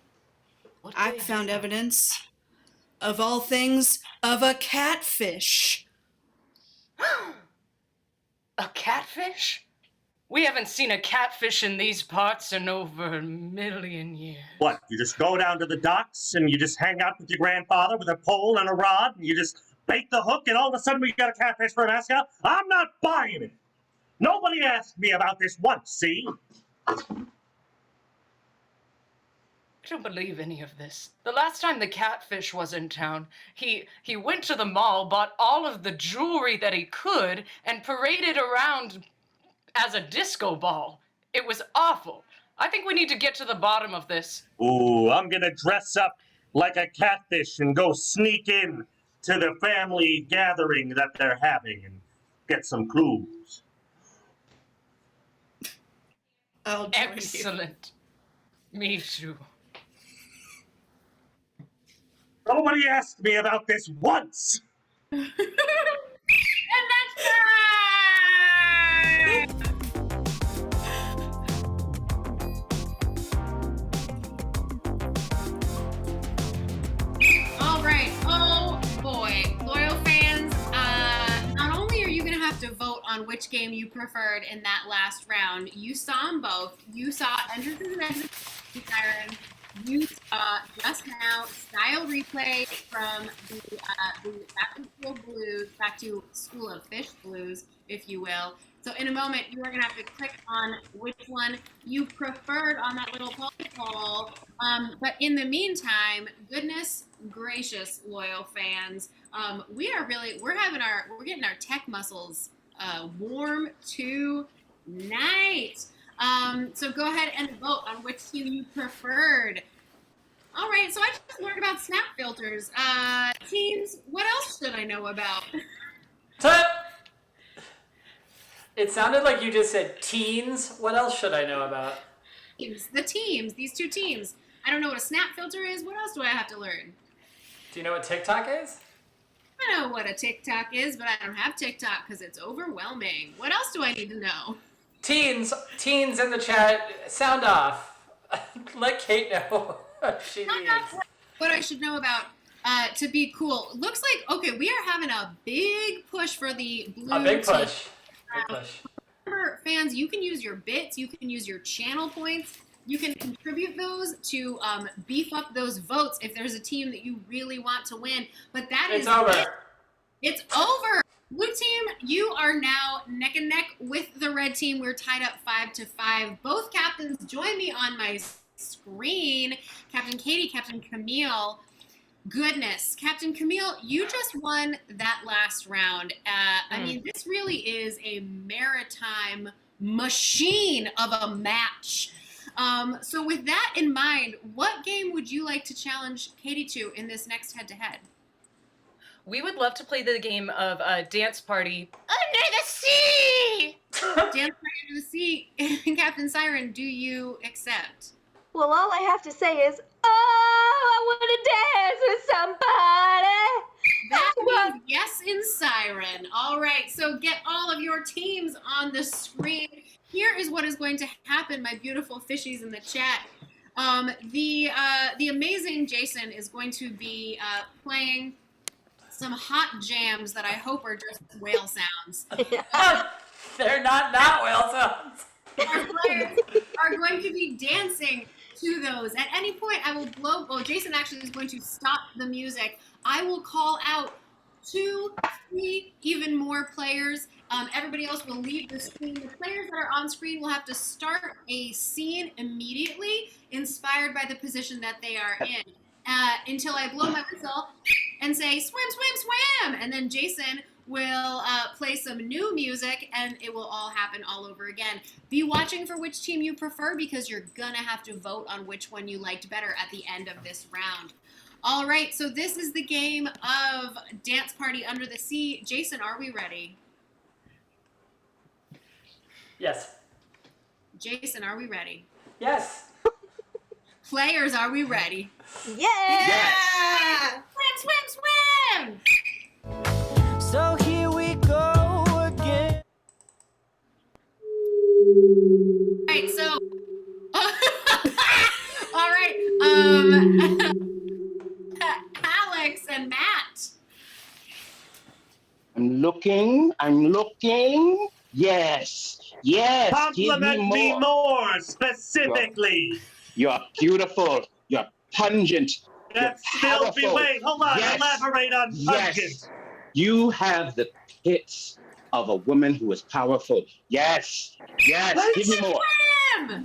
Speaker 4: What
Speaker 6: I
Speaker 4: did
Speaker 6: found
Speaker 4: you-
Speaker 6: evidence, of all things, of a catfish.
Speaker 4: A catfish? We haven't seen a catfish in these parts in over 1,000,000 years.
Speaker 8: What, you just go down to the docks and you just hang out with your grandfather with a pole and a rod and you just bait the hook and all of a sudden we got a catfish for a mascot? I'm not buying it. Nobody asked me about this once, see?
Speaker 4: I don't believe any of this. The last time the catfish was in town, he went to the mall, bought all of the jewelry that he could, and paraded around as a disco ball. It was awful. I think we need to get to the bottom of this.
Speaker 8: Ooh, I'm gonna dress up like a catfish and go sneak in to the family gathering that they're having and get some clues.
Speaker 6: I'll join you.
Speaker 4: Excellent. Me too.
Speaker 8: Nobody asked me about this once.
Speaker 1: And that's right! All right. Oh boy, loyal fans. Not only are you gonna have to vote on which game you preferred in that last round, you saw them both. You saw Entrances and Exits Siren. You saw just now style replay from the Back to School Blues, Back to School of Fish Blues, if you will. So in a moment, you are going to have to click on which one you preferred on that little poll. But in the meantime, goodness gracious, loyal fans, we're getting our tech muscles warm tonight. So go ahead and vote on which team you preferred. All right, so I just learned about snap filters. Teams, what else should I know about?
Speaker 2: It sounded like you just said teens. What else should I know about?
Speaker 1: The teams, these two teams. I don't know what a snap filter is. What else do I have to learn?
Speaker 2: Do you know what TikTok is?
Speaker 1: I know what a TikTok is, but I don't have TikTok because it's overwhelming. What else do I need to know?
Speaker 2: Teens in the chat, sound off. Let Kate know what she needs.
Speaker 1: What I should know about to be cool. Looks like, okay, we are having a big push for the blue
Speaker 2: A big
Speaker 1: team.
Speaker 2: push. Big push.
Speaker 1: Remember, fans, you can use your bits, you can use your channel points, you can contribute those to beef up those votes if there's a team that you really want to win. But that
Speaker 2: It's
Speaker 1: is
Speaker 2: over.
Speaker 1: it. It's over. Blue team, you are now neck and neck with the red team. We're tied up 5-5. Both captains join me on my screen. Captain Katie, Captain Camille. Goodness, Captain Camille, you just won that last round. I mean, this really is a maritime machine of a match. So with that in mind, what game would you like to challenge Katie to in this next head-to-head?
Speaker 4: We would love to play the game of Dance Party.
Speaker 11: Under the sea!
Speaker 1: Dance Party Under the Sea. Captain Siren, do you accept?
Speaker 3: Well, all I have to say is, oh, I want to dance with somebody.
Speaker 1: That means yes in Siren. All right, so get all of your teams on the screen. Here is what is going to happen, my beautiful fishies in the chat. The amazing Jason is going to be playing some hot jams that I hope are just whale sounds.
Speaker 2: They're not whale sounds.
Speaker 1: Our players are going to be dancing to those. At any point, I will blow. Well, Jason actually is going to stop the music. I will call out 2, 3, even more players. Everybody else will leave the screen. The players that are on screen will have to start a scene immediately, inspired by the position that they are in. Until I blow my whistle and say, swim, swim, swim! And then Jason will play some new music, and it will all happen all over again. Be watching for which team you prefer, because you're gonna have to vote on which one you liked better at the end of this round. All right, so this is the game of Dance Party Under the Sea. Jason, are we ready?
Speaker 2: Yes.
Speaker 1: Jason, are we ready?
Speaker 2: Yes.
Speaker 1: Players, are we ready?
Speaker 6: Yeah!
Speaker 1: Swim, swim, swim!
Speaker 12: So here we go again.
Speaker 1: All right, so all right, Alex and Matt.
Speaker 5: I'm looking. Yes. Yes. Give
Speaker 8: Compliment me
Speaker 5: more.
Speaker 8: more specifically.
Speaker 5: You're beautiful. You're pungent.
Speaker 8: That's
Speaker 5: You're
Speaker 8: filthy.
Speaker 5: powerful.
Speaker 8: Wait, hold on.
Speaker 5: Yes.
Speaker 8: Elaborate on pungent.
Speaker 5: Yes. You have the hits of a woman who is powerful. Yes. Yes. Give me more.
Speaker 1: Him!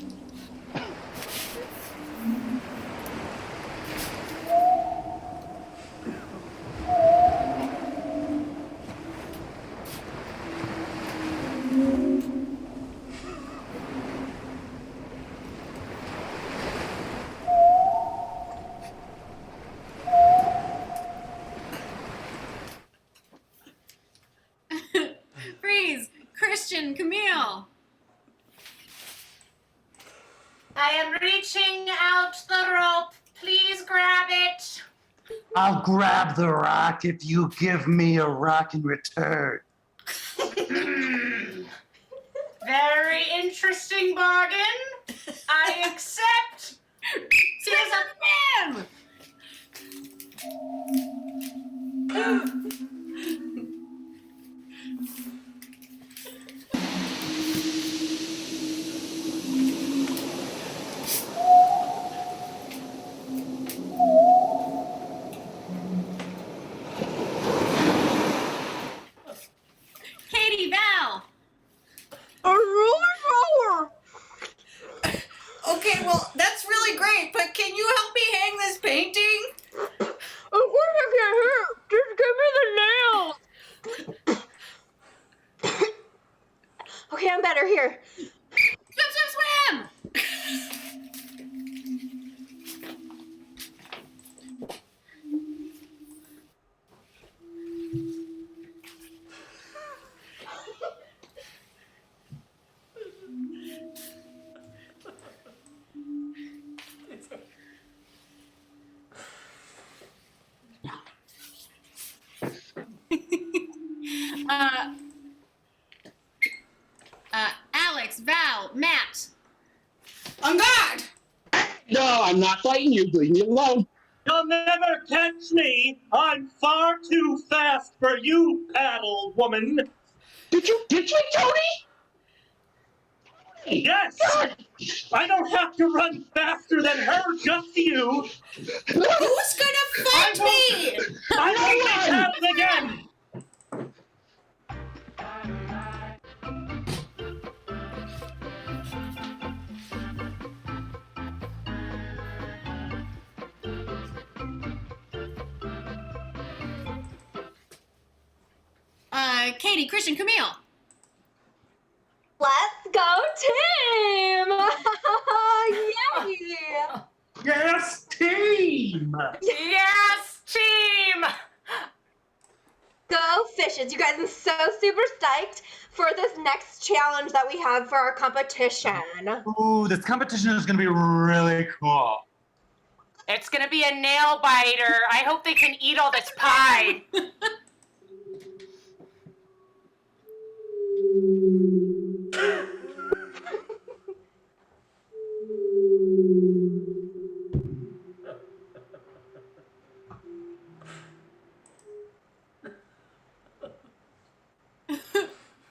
Speaker 1: Freeze! Christian, Camille!
Speaker 10: I am reaching out the rope. Please grab it.
Speaker 7: I'll grab the rock if you give me a rock in return.
Speaker 10: Very interesting bargain. I accept.
Speaker 1: Here's a him! Katie, Val!
Speaker 3: A roller.
Speaker 6: Okay, well, that's really great, but can you help me hang this painting?
Speaker 3: Of course I can hear. Just give me the nails. Okay, I'm better here.
Speaker 1: Swim, swim, swim! Alex, Val, Matt.
Speaker 6: On guard!
Speaker 5: No, I'm not fighting you. Leave me alone.
Speaker 8: You'll never catch me. I'm far too fast for you, paddle woman.
Speaker 5: Did you Tony?
Speaker 8: Yes! I don't have to run faster than her, just you.
Speaker 6: Who's gonna fight me?
Speaker 8: I won't be paddled again.
Speaker 1: Katie, Christian, Camille.
Speaker 3: Let's go, team! Yeah!
Speaker 7: Yes, team!
Speaker 4: Yes, team!
Speaker 3: Go Fishes! You guys are so super psyched for this next challenge that we have for our competition.
Speaker 7: Ooh, this competition is going to be really cool.
Speaker 4: It's gonna be a nail biter. I hope they can eat all this pie.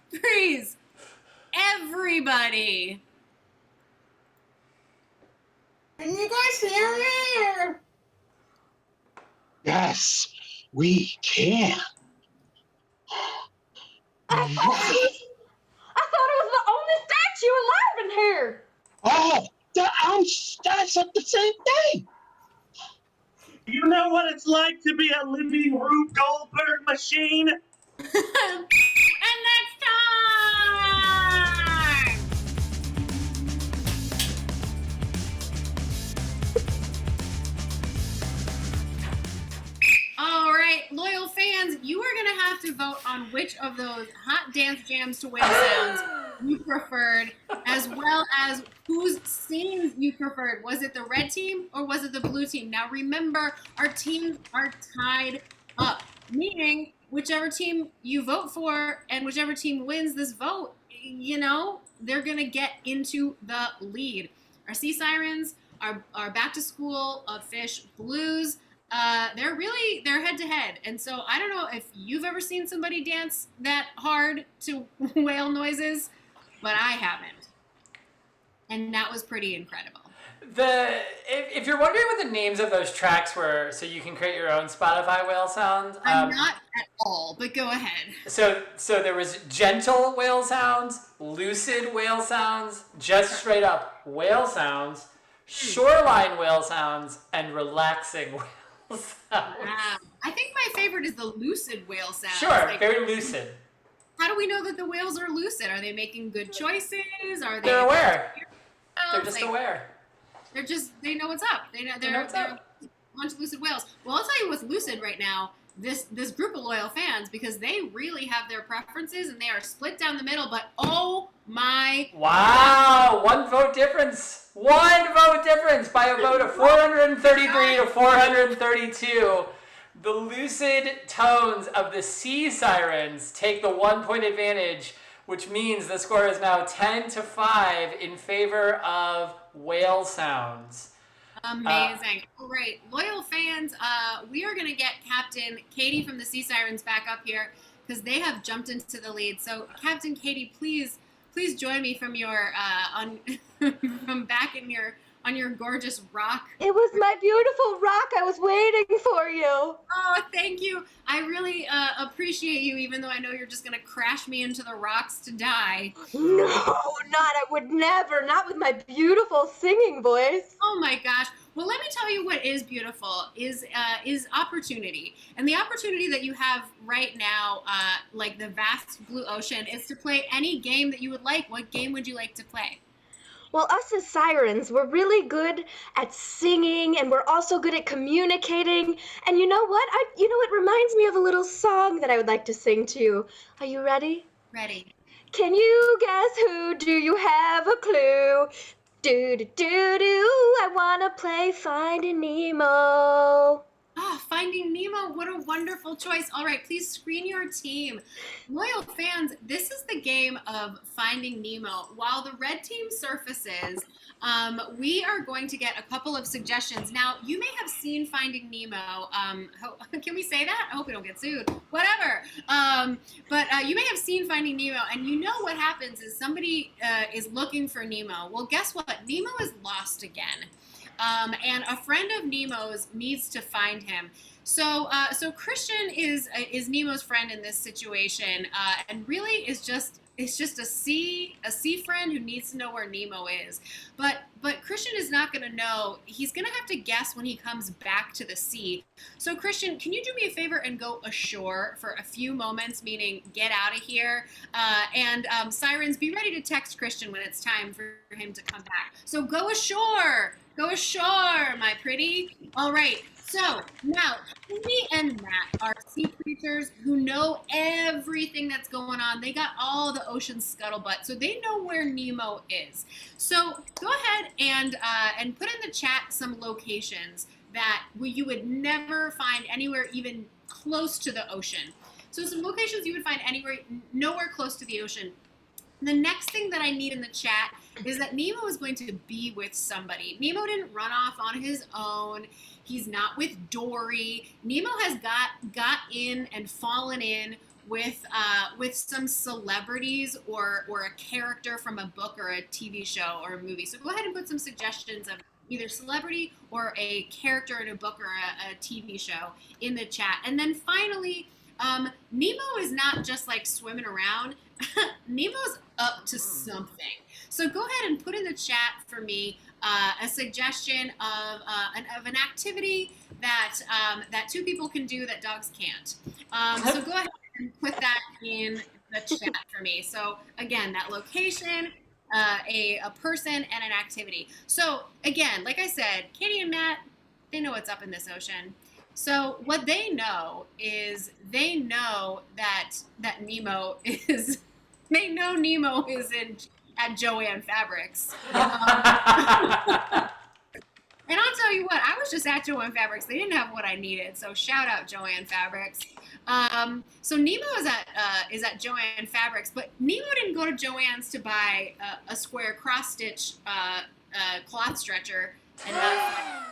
Speaker 1: Freeze! Everybody!
Speaker 6: Can you guys hear me? Or...
Speaker 5: Yes, we can.
Speaker 3: I thought it was the only statue alive in here.
Speaker 5: Oh, that's the same thing.
Speaker 8: You know what it's like to be a living Rube Goldberg machine?
Speaker 1: And that's time! All right, loyal fans, you are going to have to vote on which of those hot dance jams to win sounds you preferred, as well as whose scenes you preferred. Was it the red team or was it the blue team? Now remember, our teams are tied up, meaning whichever team you vote for and whichever team wins this vote, you know, they're going to get into the lead. Our Sea Sirens, our Back to School of Fish Blues, they're head to head. And so I don't know if you've ever seen somebody dance that hard to whale noises, but I haven't. And that was pretty incredible.
Speaker 2: If you're wondering what the names of those tracks were, so you can create your own Spotify whale sound.
Speaker 1: I'm not at all, but go ahead.
Speaker 2: So there was gentle whale sounds, lucid whale sounds, just straight up whale sounds, shoreline whale sounds, and relaxing whale sounds.
Speaker 1: Wow. I think my favorite is the lucid whale sound.
Speaker 2: Sure, very lucid.
Speaker 1: How do we know that the whales are lucid? Are they making good choices? Are they?
Speaker 2: They're aware.
Speaker 1: Oh,
Speaker 2: They're just aware.
Speaker 1: They know what's up. They're a bunch of lucid whales. Well, I'll tell you what's lucid right now. This group of loyal fans, because they really have their preferences and they are split down the middle. But oh my!
Speaker 2: Wow, one vote difference. One vote difference by a vote of 433 to 432. The lucid tones of the sea sirens take the 1 point advantage, which means the score is now 10-5 in favor of whale sounds.
Speaker 1: Amazing. All right, loyal fans, we are going to get Captain Katie from the Sea Sirens back up here because they have jumped into the lead. So, Captain Katie, please join me from your from back in on your gorgeous rock.
Speaker 3: It was my beautiful rock. I was waiting for you.
Speaker 1: Oh, thank you. I really appreciate you, even though I know you're just going to crash me into the rocks to die.
Speaker 3: No, I would never. Not with my beautiful singing voice.
Speaker 1: Oh my gosh. Well, let me tell you what is beautiful is opportunity. And the opportunity that you have right now, like the vast blue ocean, is to play any game that you would like. What game would you like to play?
Speaker 3: Well, us as sirens, we're really good at singing, and we're also good at communicating. And you know what? It reminds me of a little song that I would like to sing to you. Are you ready?
Speaker 1: Ready.
Speaker 3: Can you guess who? Do you have a clue? Do, I wanna play Finding Nemo.
Speaker 1: Oh, Finding Nemo, what a wonderful choice. All right, please screen your team. Loyal fans, this is the game of Finding Nemo. While the red team surfaces, we are going to get a couple of suggestions. Now, you may have seen Finding Nemo. Can we say that? I hope we don't get sued. Whatever. But you may have seen Finding Nemo, and you know what happens is somebody is looking for Nemo. Well, guess what? Nemo is lost again. And a friend of Nemo's needs to find him. So Christian is Nemo's friend in this situation, and really is just a sea friend who needs to know where Nemo is. But Christian is not going to know. He's going to have to guess when he comes back to the sea. So Christian, can you do me a favor and go ashore for a few moments, meaning get out of here? And sirens, be ready to text Christian when it's time for him to come back. So go ashore. Go ashore, my pretty. All right. So now, Cindy and Matt are sea creatures who know everything that's going on. They got all the ocean scuttlebutt, so they know where Nemo is. So go ahead and put in the chat some locations that you would never find anywhere even close to the ocean. So some locations you would find nowhere close to the ocean. The next thing that I need in the chat is that Nemo is going to be with somebody. Nemo didn't run off on his own. He's not with Dory. Nemo has got in and fallen in with some celebrities or a character from a book or a TV show or a movie. So go ahead and put some suggestions of either celebrity or a character in a book or a TV show in the chat. And then finally, Nemo is not just like swimming around. Nemo's up to something. So go ahead and put in the chat for me a suggestion of an activity that two people can do that dogs can't. So go ahead and put that in the chat for me. So again, that location, a person, and an activity. So again, like I said, Katie and Matt, they know what's up in this ocean. So what they know is that Nemo is. They know Nemo is at Joann Fabrics. And I'll tell you what, I was just at Joann Fabrics. They didn't have what I needed, so shout out Joann Fabrics. So Nemo is at Joann Fabrics, but Nemo didn't go to Joann's to buy a square cross-stitch cloth stretcher and not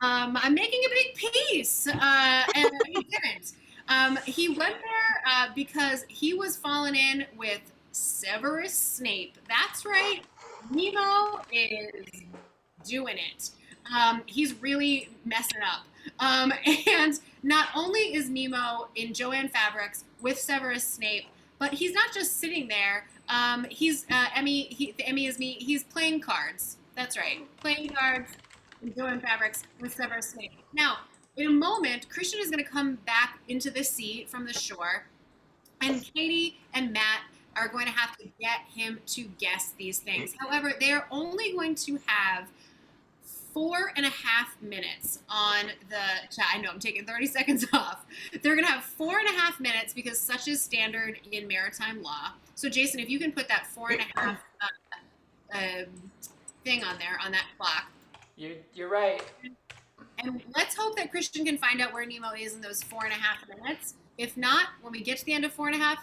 Speaker 1: I'm making a big piece. And he didn't. He went there because he was falling in with Severus Snape. That's right. Nemo is doing it. He's really messing up. And not only is Nemo in Joanne Fabrics with Severus Snape, but he's not just sitting there. Emmy is me. He's playing cards. That's right, playing cards in Joanne Fabrics with Severus Snape. Now, in a moment, Christian is going to come back into the sea from the shore, and Katie and Matt are going to have to get him to guess these things. However, they're only going to have 4.5 minutes on the chat. I know I'm taking 30 seconds off. They're going to have 4.5 minutes because such is standard in maritime law. So, Jason, if you can put that 4.5 thing on there on that clock.
Speaker 2: You're right.
Speaker 1: And let's hope that Christian can find out where Nemo is in those 4.5 minutes. If not, when we get to the end of 4.5,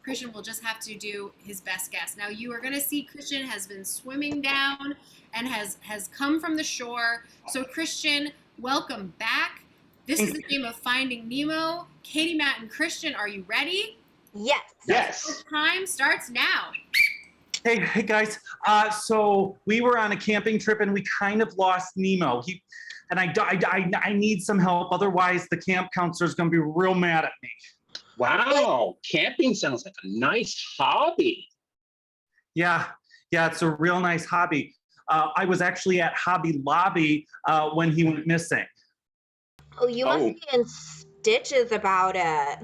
Speaker 1: Christian will just have to do his best guess. Now, you are going to see Christian has been swimming down and has come from the shore. So, Christian, welcome back. This is the game of Finding Nemo. Katie, Matt, and Christian, are you ready?
Speaker 3: Yes.
Speaker 5: Yes.
Speaker 1: Time starts now.
Speaker 7: Hey guys. So we were on a camping trip and we kind of lost Nemo. I need some help. Otherwise, the camp counselor's going to be real mad at me.
Speaker 5: Wow, camping sounds like a nice hobby.
Speaker 7: Yeah, it's a real nice hobby. I was actually at Hobby Lobby when he went missing.
Speaker 3: Oh, you must be in stitches about it.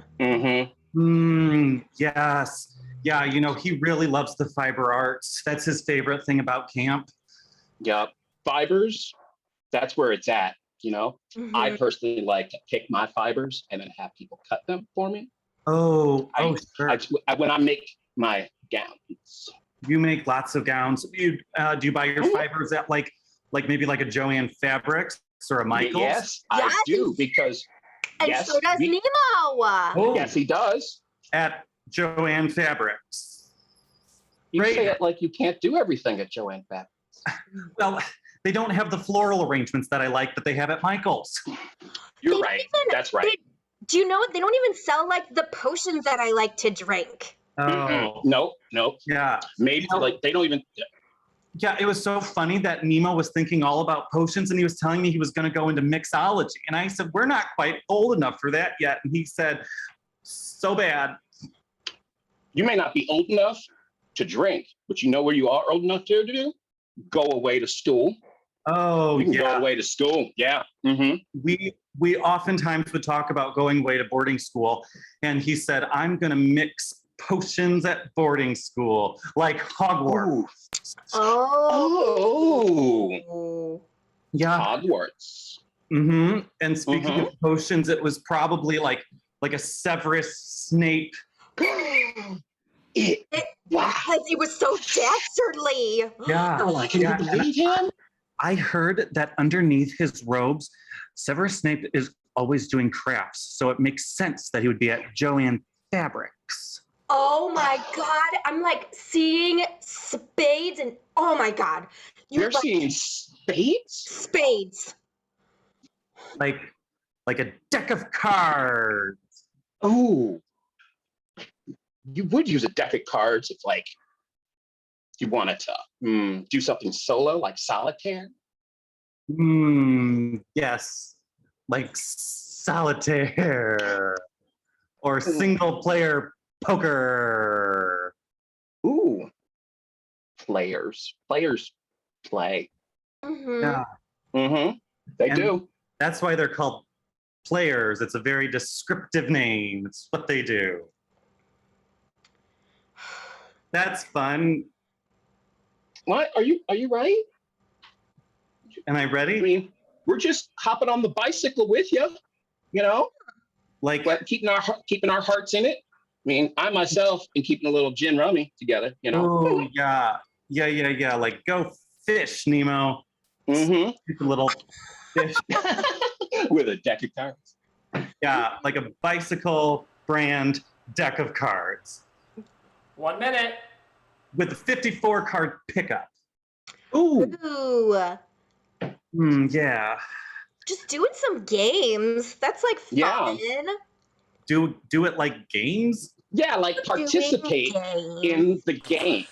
Speaker 7: Yes. Yeah, he really loves the fiber arts. That's his favorite thing about camp.
Speaker 5: Yep. Fibers, that's where it's at, I personally like to pick my fibers and then have people cut them for me.
Speaker 7: Sure.
Speaker 5: When I make my gowns.
Speaker 7: You make lots of gowns. Do you buy your fibers at like maybe like a Joanne Fabrics or a Michaels?
Speaker 5: Yes, I do because
Speaker 3: And so does Nemo.
Speaker 7: Oh,
Speaker 5: yes, he does.
Speaker 7: At Joanne Fabrics.
Speaker 5: You say it like you can't do everything at Joanne Fabrics.
Speaker 7: Well, they don't have the floral arrangements that I like that they have at Michaels.
Speaker 5: You're right. That's right.
Speaker 3: Do you know they don't even sell like the potions that I like to drink?
Speaker 7: Oh.
Speaker 5: Nope.
Speaker 7: Yeah.
Speaker 5: Maybe like they don't even.
Speaker 7: Yeah, it was so funny that Nemo was thinking all about potions and he was telling me he was going to go into mixology. And I said, we're not quite old enough for that yet. And he said, so bad.
Speaker 5: You may not be old enough to drink, but you know where you are old enough to do? Go away to school.
Speaker 7: Oh,
Speaker 5: you can go away to school. Yeah.
Speaker 7: We oftentimes would talk about going away to boarding school. And he said, I'm going to mix potions at boarding school, like Hogwarts.
Speaker 3: Oh.
Speaker 7: Yeah.
Speaker 5: Hogwarts.
Speaker 7: And speaking of potions, it was probably like a Severus Snape.
Speaker 3: Because he was so dastardly.
Speaker 7: Yeah.
Speaker 5: Can you believe him?
Speaker 7: I heard that underneath his robes, Severus Snape is always doing crafts. So it makes sense that he would be at Joanne Fabrics.
Speaker 3: Oh my God. I'm like seeing spades and oh my God.
Speaker 5: You're seeing spades?
Speaker 3: Spades.
Speaker 7: Like a deck of cards.
Speaker 5: Oh. You would use a deck of cards if like you wanted to do something solo like solitaire.
Speaker 7: Yes. Like solitaire or single player poker.
Speaker 5: Ooh. Players play.
Speaker 7: Yeah.
Speaker 5: They do.
Speaker 7: That's why they're called players. It's a very descriptive name. It's what they do. That's fun.
Speaker 5: What? Are you right?
Speaker 7: Am I ready?
Speaker 5: I mean, we're just hopping on the bicycle with you,
Speaker 7: Like
Speaker 5: keeping our hearts in it. I mean, I myself am keeping a little gin rummy together,
Speaker 7: Oh, yeah. Like, go fish, Nemo. Keep a little fish.
Speaker 5: With a deck of cards.
Speaker 7: Yeah, like a bicycle brand deck of cards.
Speaker 2: 1 minute.
Speaker 7: With a 54 card pickup.
Speaker 3: Ooh.
Speaker 7: Yeah.
Speaker 3: Just doing some games. That's like
Speaker 5: Yeah.
Speaker 3: fun.
Speaker 7: Do it like games?
Speaker 5: Yeah, like participate in the game.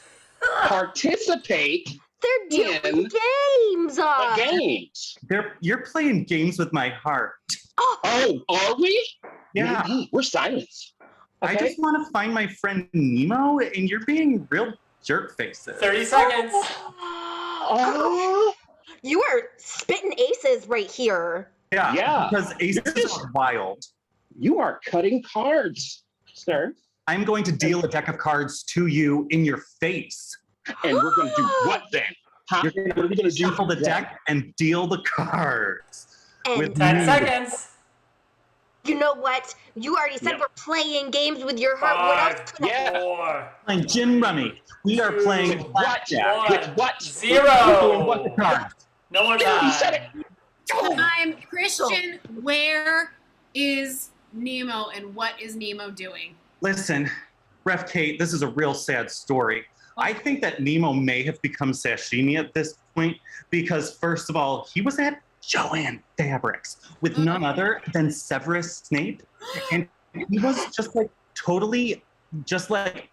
Speaker 5: Participate
Speaker 3: They're doing
Speaker 5: in
Speaker 3: games.
Speaker 5: the games.
Speaker 7: You're playing games with my heart.
Speaker 5: Oh, are we?
Speaker 7: Yeah.
Speaker 5: Maybe. We're silence.
Speaker 7: I
Speaker 5: Okay.
Speaker 7: just want to find my friend Nemo, and you're being real jerk faces.
Speaker 2: 30 seconds.
Speaker 5: Oh.
Speaker 3: You are spitting aces right here.
Speaker 7: Yeah.
Speaker 5: Yeah.
Speaker 7: Because aces are wild.
Speaker 5: You are cutting cards, sir.
Speaker 7: I'm going to deal a deck of cards to you in your face.
Speaker 5: And we're going to do what then? Huh?
Speaker 7: You're
Speaker 5: What are we going to do?
Speaker 7: shuffle the deck and deal the cards.
Speaker 3: And
Speaker 7: With
Speaker 2: 10
Speaker 7: me.
Speaker 2: seconds.
Speaker 3: you know what? You already said
Speaker 5: Yep.
Speaker 3: we're playing games with your heart. What else could I
Speaker 5: Yeah.
Speaker 2: 4,
Speaker 7: Playing gin rummy. We are playing
Speaker 5: What?
Speaker 7: blackjack.
Speaker 5: With what?
Speaker 2: 0.
Speaker 5: We're doing what the cards?
Speaker 2: No more
Speaker 5: You
Speaker 2: time.
Speaker 5: said it.
Speaker 1: I'm Christian. Where is Nemo and what is Nemo doing?
Speaker 7: Listen, Ref Kate, this is a real sad story. I think that Nemo may have become sashimi at this point because, first of all, he was at Joanne Fabrics with none other than Severus Snape. And he was just like totally just like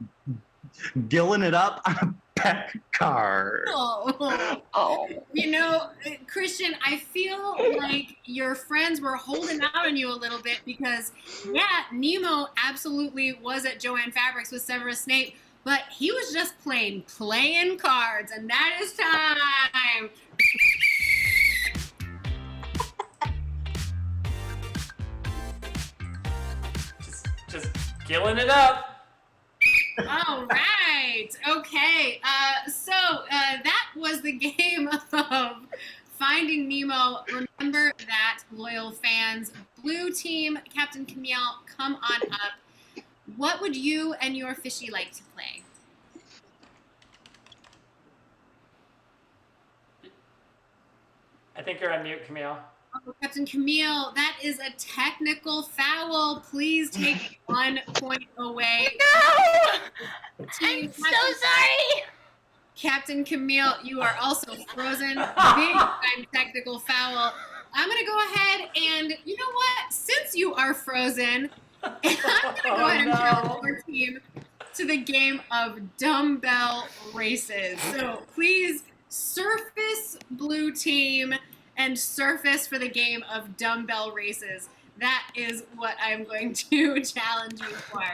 Speaker 7: gilling it up on a pack card.
Speaker 5: Oh.
Speaker 1: You know, Christian, I feel like your friends were holding out on you a little bit because, yeah, Nemo absolutely was at Joanne Fabrics with Severus Snape, but he was just playing cards, and that is time.
Speaker 2: Just gilling it up.
Speaker 1: All right. Okay. So that was the game of Finding Nemo. Remember that, loyal fans. Blue team, Captain Camille, come on up. What would you and your fishy like to play?
Speaker 2: I think you're on mute, Camille.
Speaker 1: Oh, Captain Camille, that is a technical foul. Please take 1 point away.
Speaker 11: No!
Speaker 1: Team
Speaker 11: I'm so sorry!
Speaker 1: Captain Camille, you are also frozen. Big time technical foul. I'm going to go ahead and, you know what? Since you are frozen, I'm going to go ahead and throw your team to the game of dumbbell races. So please surface blue team and surface for the game of dumbbell races. That is what I'm going to challenge you for.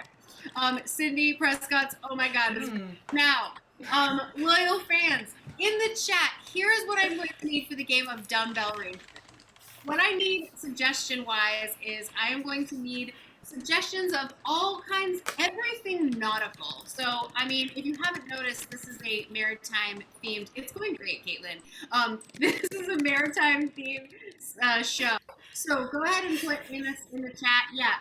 Speaker 1: Cindy Prescott's, oh my God. Now, loyal fans, in the chat, here is what I'm going to need for the game of dumbbell races. What I need suggestion-wise is I am going to need suggestions of all kinds, everything nautical. So, I mean, if you haven't noticed, this is a maritime themed, it's going great, Caitlin. This is a maritime themed show. So go ahead and put in the chat. Yeah,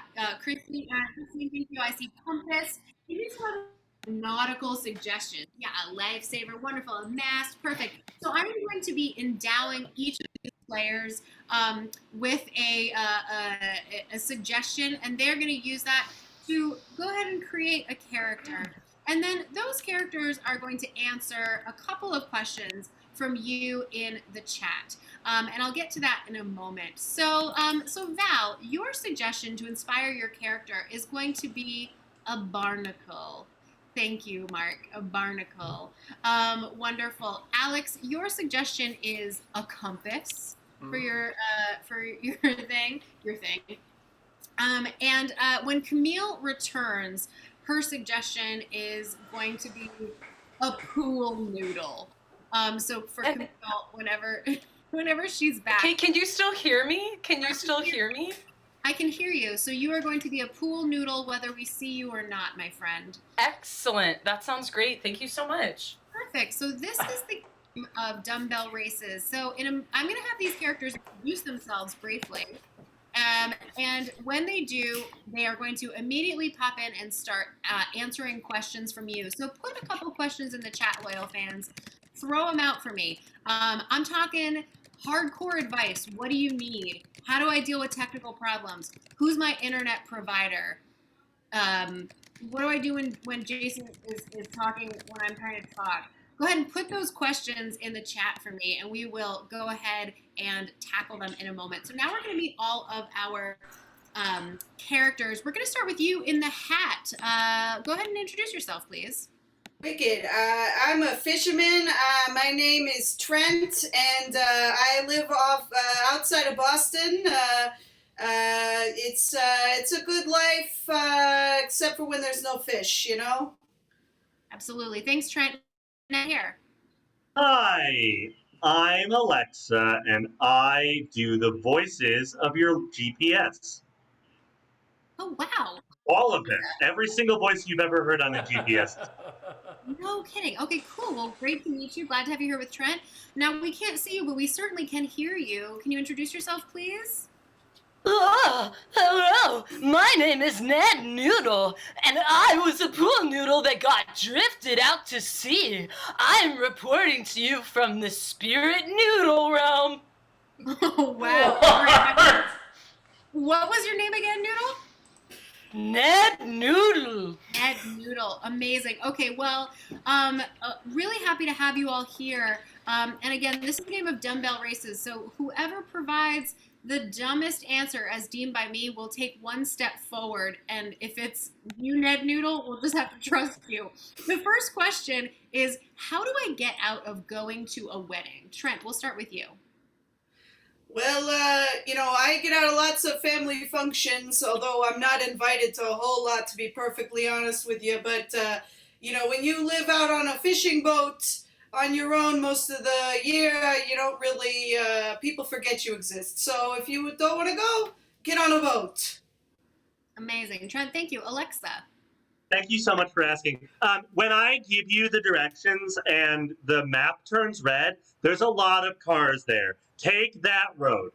Speaker 1: Christine, thank you. I see compass. Give me some nautical suggestions. Yeah, a lifesaver, wonderful, a mast, perfect. So I'm going to be endowing each of these players with a suggestion, and they're going to use that to go ahead and create a character. And then those characters are going to answer a couple of questions from you in the chat. And I'll get to that in a moment. So, so Val, your suggestion to inspire your character is going to be a barnacle. Thank you, Mark. A barnacle. Wonderful. Alex, your suggestion is a compass for your thing. And when Camille returns, her suggestion is going to be a pool noodle. So for Camille, whenever she's back.
Speaker 4: Okay, can you still hear me? Can you still hear me?
Speaker 1: I can hear you. So you are going to be a pool noodle whether we see you or not, my friend.
Speaker 4: Excellent. That sounds great. Thank you so much.
Speaker 1: Perfect. So this is the game of dumbbell races. So I'm going to have these characters introduce themselves briefly. And when they do, they are going to immediately pop in and start answering questions from you. So put a couple questions in the chat, loyal fans. Throw them out for me. I'm talking hardcore advice. What do you need? How do I deal with technical problems? Who's my internet provider? What do I do when Jason is talking when I'm trying to talk? go ahead and put those questions in the chat for me, and we will go ahead and tackle them in a moment. So now we're going to meet all of our characters. We're going to start with you in the hat. Go ahead and introduce yourself, please.
Speaker 6: Wicked. I'm a fisherman. My name is Trent, and I live off outside of Boston. It's a good life, except for when there's no fish, you know?
Speaker 1: Absolutely. Thanks, Trent. Now here.
Speaker 8: Hi, I'm Alexa, and I do the voices of your GPS.
Speaker 1: Oh, wow.
Speaker 8: All of them. Every single voice you've ever heard on the GPS.
Speaker 1: No kidding. Okay, cool. Well, great to meet you. Glad to have you here with Trent. Now, we can't see you, but we certainly can hear you. Can you introduce yourself, please?
Speaker 10: Oh, hello. My name is Ned Noodle, and I was a pool noodle that got drifted out to sea. I'm reporting to you from the spirit noodle realm.
Speaker 1: Oh, wow. What was your name again, Noodle?
Speaker 10: Ned Noodle.
Speaker 1: Ned Noodle. Amazing. Okay, well, really happy to have you all here. And again, this is a game of dumbbell races, so whoever provides the dumbest answer as deemed by me will take one step forward, and if it's you, Ned Noodle, we'll just have to trust you. The first question is, how do I get out of going to a wedding? Trent, we'll start with you.
Speaker 6: Well, you know, I get out of lots of family functions, although I'm not invited to a whole lot, to be perfectly honest with you. But, you know, when you live out on a fishing boat on your own most of the year, you don't really, people forget you exist. So if you don't want to go, get on a boat.
Speaker 1: Amazing. Trent, thank you. Alexa.
Speaker 8: Thank you so much for asking. When I give you the directions and the map turns red, there's a lot of cars there. Take that road.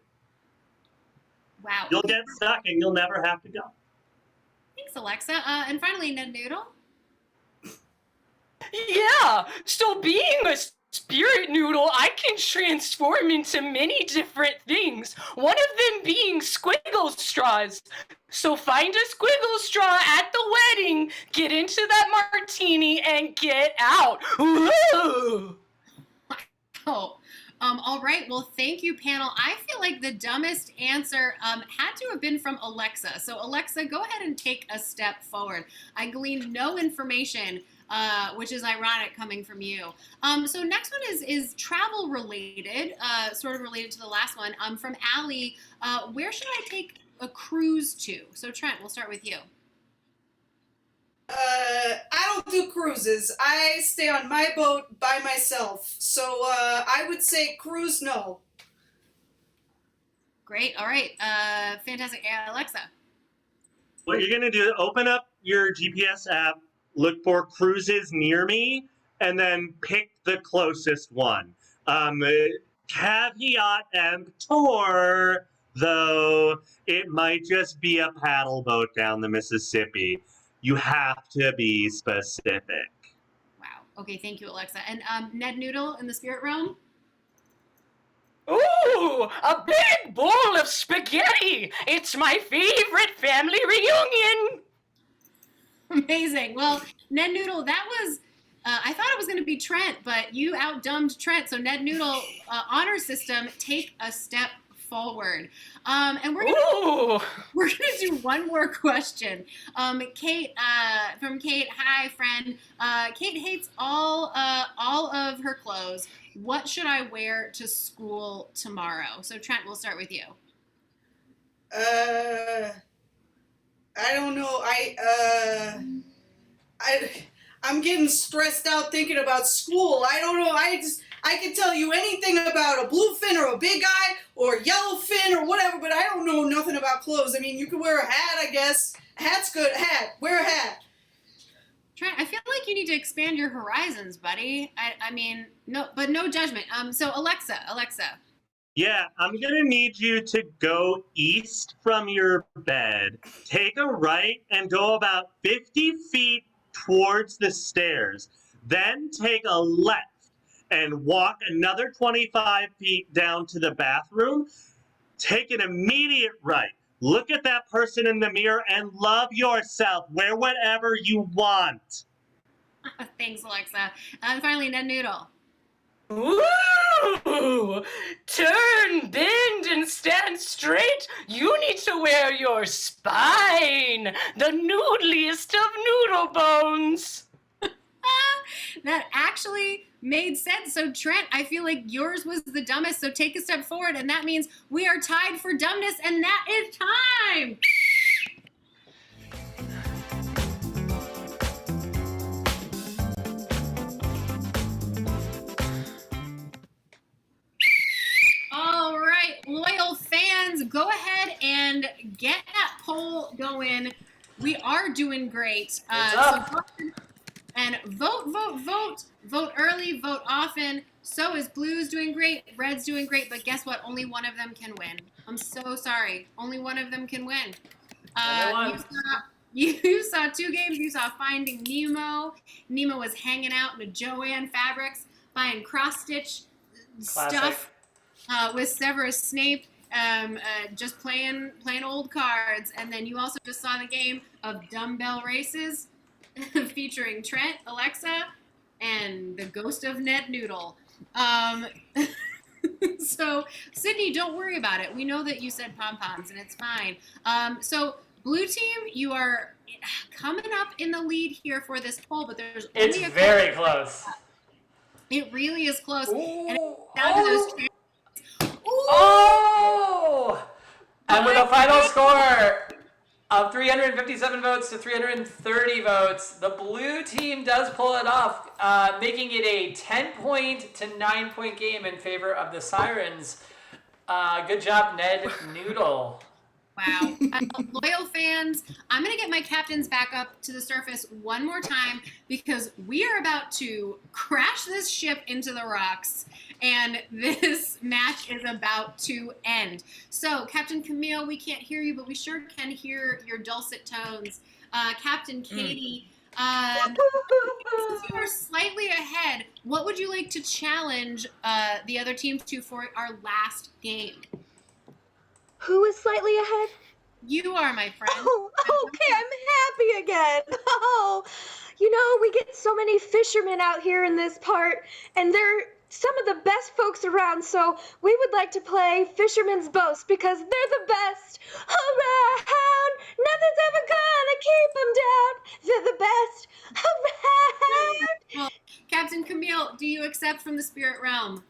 Speaker 1: Wow.
Speaker 8: You'll get stuck and you'll never have to go.
Speaker 1: Thanks, Alexa. And finally, Ned Noodle.
Speaker 10: Yeah, so being a spirit noodle, I can transform into many different things. One of them being squiggle straws. So find a squiggle straw at the wedding, get into that martini, and get out. Woo!
Speaker 1: Oh. All right. Well, thank you, panel. I feel like the dumbest answer had to have been from Alexa. So, Alexa, go ahead and take a step forward. I gleaned no information, which is ironic coming from you. So, next one is travel related, sort of related to the last one. From Allie, where should I take a cruise to? So, Trent, we'll start with you.
Speaker 6: I don't do cruises. I stay on my boat by myself. So I would say cruise, no.
Speaker 1: Great. All right. Fantastic. Alexa.
Speaker 8: What you're going to do, open up your GPS app, look for cruises near me, and then pick the closest one. Caveat emptor, though, it might just be a paddle boat down the Mississippi. You have to be specific.
Speaker 1: Wow. Okay, thank you, Alexa. And Ned Noodle in the spirit realm?
Speaker 10: Ooh, a big bowl of spaghetti! It's my favorite family reunion!
Speaker 1: Amazing. Well, Ned Noodle, that was, I thought it was going to be Trent, but you outdumbed Trent. So Ned Noodle, honor system, take a step forward. And we're gonna do one more question. Kate, from Kate, hi friend. Kate hates all of her clothes. What should I wear to school tomorrow? So Trent, we'll start with you.
Speaker 6: I don't know. I'm getting stressed out thinking about school. I don't know. I can tell you anything about a bluefin or a big eye or yellowfin or whatever, but I don't know nothing about clothes. I mean, you could wear a hat, I guess. A hat's good. A hat. Wear a hat.
Speaker 1: Trent, I feel like you need to expand your horizons, buddy. I mean, no judgment. So Alexa.
Speaker 8: Yeah, I'm going to need you to go east from your bed, take a right, and go about 50 feet towards the stairs. Then take a left and walk another 25 feet down to the bathroom. Take an immediate right. Look at that person in the mirror and love yourself. Wear whatever you want.
Speaker 1: Thanks, Alexa. And finally, Ned Noodle.
Speaker 10: Ooh! Turn, bend, and stand straight. You need to wear your spine, the noodliest of noodle bones.
Speaker 1: That actually made sense. So, Trent, I feel like yours was the dumbest. So take a step forward, and that means we are tied for dumbness, and that is time. All right, loyal fans, go ahead and get that poll going. We are doing great.
Speaker 2: It's up.
Speaker 1: So go ahead and vote early, vote often. So is Blue's doing great, Red's doing great, but guess what? Only one of them can win. I'm so sorry. Only one of them can win.
Speaker 2: Only one.
Speaker 1: You saw 2 games. You saw Finding Nemo. Nemo was hanging out in the Joanne Fabrics, buying cross-stitch stuff with Severus Snape, just playing old cards. And then you also just saw the game of Dumbbell Races featuring Trent, Alexa, and the ghost of Ned Noodle. So, Sydney, don't worry about it. We know that you said pom-poms, and it's fine. So, Blue team, you are coming up in the lead here for this poll, but there's
Speaker 2: It's
Speaker 1: only a
Speaker 2: very close.
Speaker 1: It really is close.
Speaker 2: Ooh.
Speaker 1: And it's down to those chances.
Speaker 2: Oh! And with a final score of 357 votes to 330 votes, the blue team does pull it off, making it a 10-point to 9-point game in favor of the Sirens. Good job, Ned Noodle.
Speaker 1: Wow. Loyal fans, I'm going to get my captains back up to the surface one more time because we are about to crash this ship into the rocks and this match is about to end. So, Captain Camille, we can't hear you, but we sure can hear your dulcet tones. Captain Katie, since you are slightly ahead, what would you like to challenge the other team to for our last game?
Speaker 3: Who is slightly ahead?
Speaker 1: You are, my friend.
Speaker 3: Oh, okay, I'm happy again. Oh, you know, we get so many fishermen out here in this part, and they're some of the best folks around, so we would like to play Fisherman's Boast because they're the best around. Nothing's ever gonna keep them down. They're the best around.
Speaker 1: Well, Captain Camille, do you accept from the spirit realm?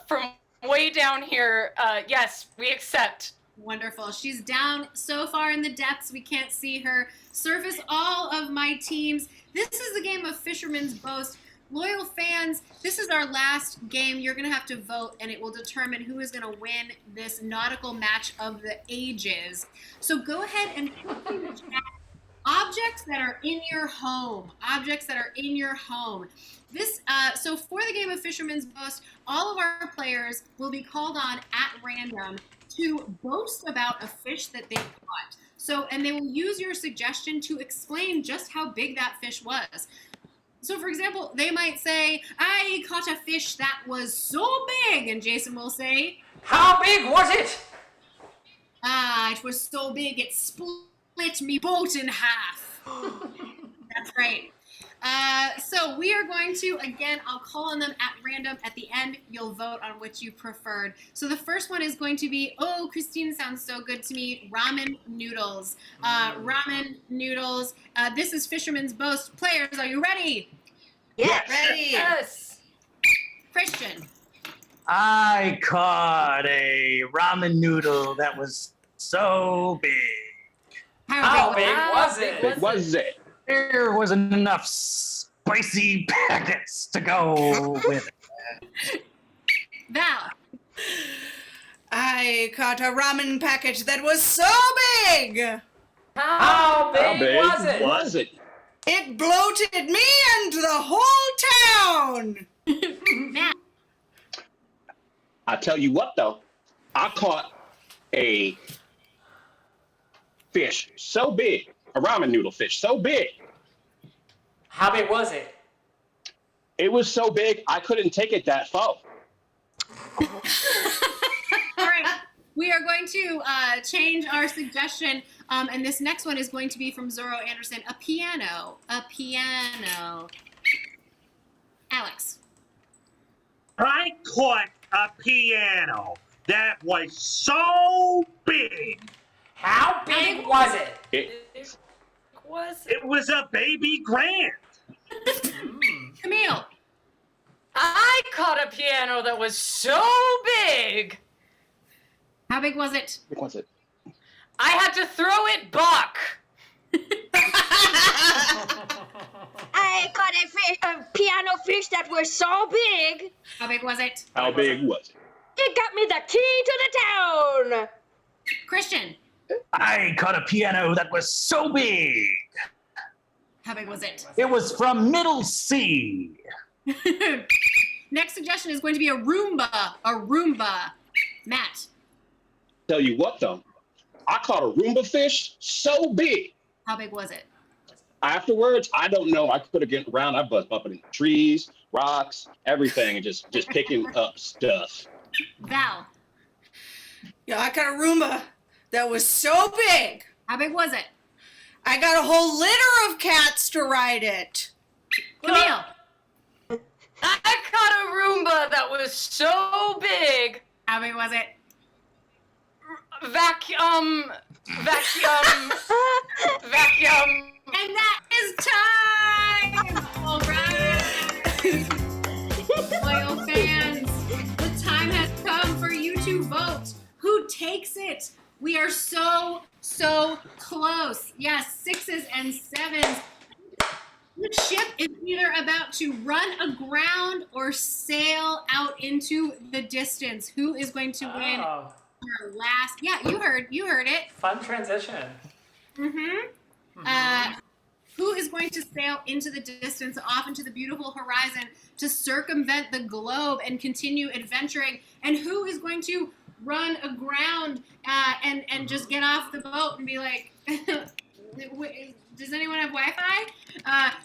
Speaker 4: From way down here, yes, we accept.
Speaker 1: Wonderful. She's down so far in the depths we can't see her. Surface all of my teams. This is the game of Fisherman's Boast. Loyal fans, this is our last game. You're going to have to vote, and it will determine who is going to win this nautical match of the ages. So go ahead and put in the chat objects that are in your home. Objects that are in your home. This so for the game of Fisherman's Boast, all of our players will be called on at random to boast about a fish that they caught. So, and they will use your suggestion to explain just how big that fish was. So, for example, they might say, I caught a fish that was so big, and Jason will say,
Speaker 2: how big was it?
Speaker 1: It was so big it split me boat in half. That's right. So we are going to, again, I'll call on them at random. At the end, you'll vote on which you preferred. So the first one is going to be, oh, Christine sounds so good to me, ramen noodles. Ramen noodles. This is Fisherman's Boast. Players, are you ready?
Speaker 3: Yes.
Speaker 1: Ready.
Speaker 4: Yes.
Speaker 1: Christian.
Speaker 7: I caught a ramen noodle that was so big.
Speaker 2: How big was
Speaker 5: Big
Speaker 2: it?
Speaker 5: was it?
Speaker 7: There wasn't enough spicy packets to go with it.
Speaker 1: Val.
Speaker 6: I caught a ramen package that was so big,
Speaker 2: How big was it?
Speaker 5: Was it?
Speaker 6: it bloated me and the whole town.
Speaker 1: Matt.
Speaker 5: I tell you what, though, I caught a fish so big, a ramen noodle fish so big.
Speaker 2: How big was it?
Speaker 5: It was so big I couldn't take it that far.
Speaker 1: All right. we are going to change our suggestion, and this next one is going to be from Zoro Anderson. A piano. Alex.
Speaker 8: I caught a piano that was so big.
Speaker 2: How big was it?
Speaker 8: It was a baby grand.
Speaker 1: Camille.
Speaker 10: I caught a piano that was so big.
Speaker 1: How big was it?
Speaker 5: What was it?
Speaker 10: I had to throw it back.
Speaker 3: I caught a piano fish that was so big.
Speaker 1: How big was it?
Speaker 5: How big was it?
Speaker 3: It got me the key to the town.
Speaker 1: Christian.
Speaker 7: I caught a piano that was so big.
Speaker 1: How big was it?
Speaker 7: It was from Middle C.
Speaker 1: Next suggestion is going to be a Roomba. Matt.
Speaker 5: Tell you what though, I caught a Roomba fish so big.
Speaker 1: How big was it?
Speaker 5: Afterwards, I don't know. I could have gotten around. I was bumping into trees, rocks, everything, and just picking up stuff.
Speaker 1: Val.
Speaker 6: Yeah, I got a Roomba that was so big.
Speaker 1: How big was it?
Speaker 6: I got a whole litter of cats to ride it.
Speaker 1: Camille.
Speaker 10: I caught a Roomba that was so big.
Speaker 1: How big was it?
Speaker 10: Vacuum.
Speaker 1: And that is time! All right! Loyal fans, the time has come for you to vote. Who takes it? We are so close. Yes, 6s and 7s. The ship is either about to run aground or sail out into the distance. Who is going to win our last? Yeah, you heard it.
Speaker 2: Fun transition.
Speaker 1: Who is going to sail into the distance, off into the beautiful horizon to circumvent the globe and continue adventuring? And who is going to run aground and just get off the boat and be like, does anyone have Wi-Fi?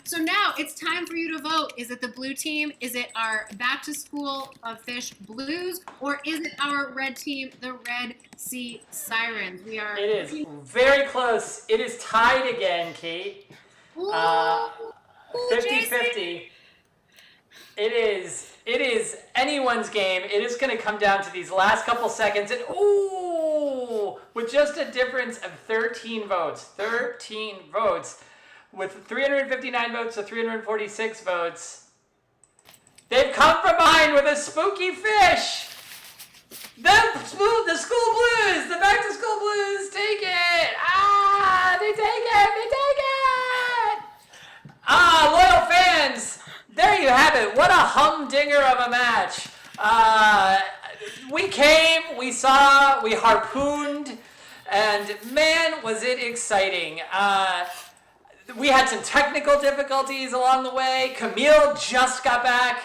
Speaker 1: So now it's time for you to vote. Is it the blue team? Is it our Back to School of Fish Blues? Or is it our red team, the Red Sea Sirens?
Speaker 2: It is very close. It is tied again, Kate. 50-50. It is anyone's game. It is going to come down to these last couple seconds. And with just a difference of 13 votes. 13 votes. With 359 votes to 346 votes. They've come from behind with a spooky fish. The school blues, the Back to School Blues take it. They take it. Loyal fans, there you have it. What a humdinger of a match. We came, we saw, we harpooned, and man, was it exciting. We had some technical difficulties along the way. Camille just got back.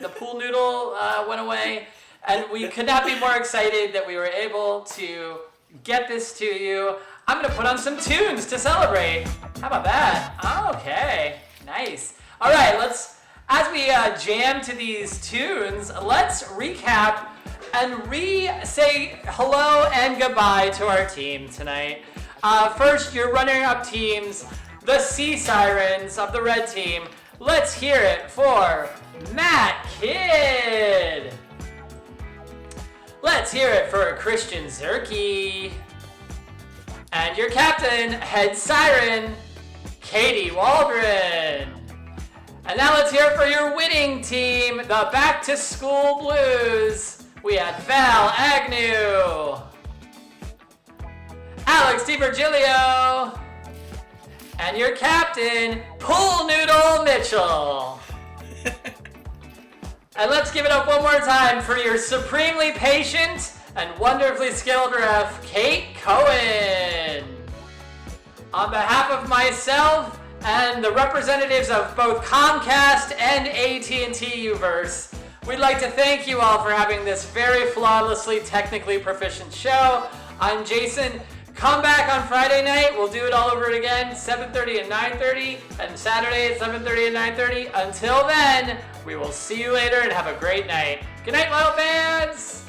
Speaker 2: The pool noodle went away. And we could not be more excited that we were able to get this to you. I'm going to put on some tunes to celebrate. How about that? Okay, nice. All right, as we jam to these tunes, let's recap and say hello and goodbye to our team tonight. First, your runner-up teams, the Sea Sirens of the red team. Let's hear it for Matt Kidd. Let's hear it for Christian Zerke. And your captain, head siren, Katie Waldron. And now let's hear it for your winning team, the Back to School Blues. We had Val Agnew, Alex DiVirgilio, and your captain, Pool Noodle Mitchell. And let's give it up one more time for your supremely patient and wonderfully skilled ref, Kate Cohen. On behalf of myself and the representatives of both Comcast and AT&T Uverse, we'd like to thank you all for having this very flawlessly technically proficient show. I'm Jason. Come back on Friday night. We'll do it all over again, 7:30 and 9:30, and Saturday at 7:30 and 9:30. Until then, we will see you later and have a great night. Good night, loyal fans!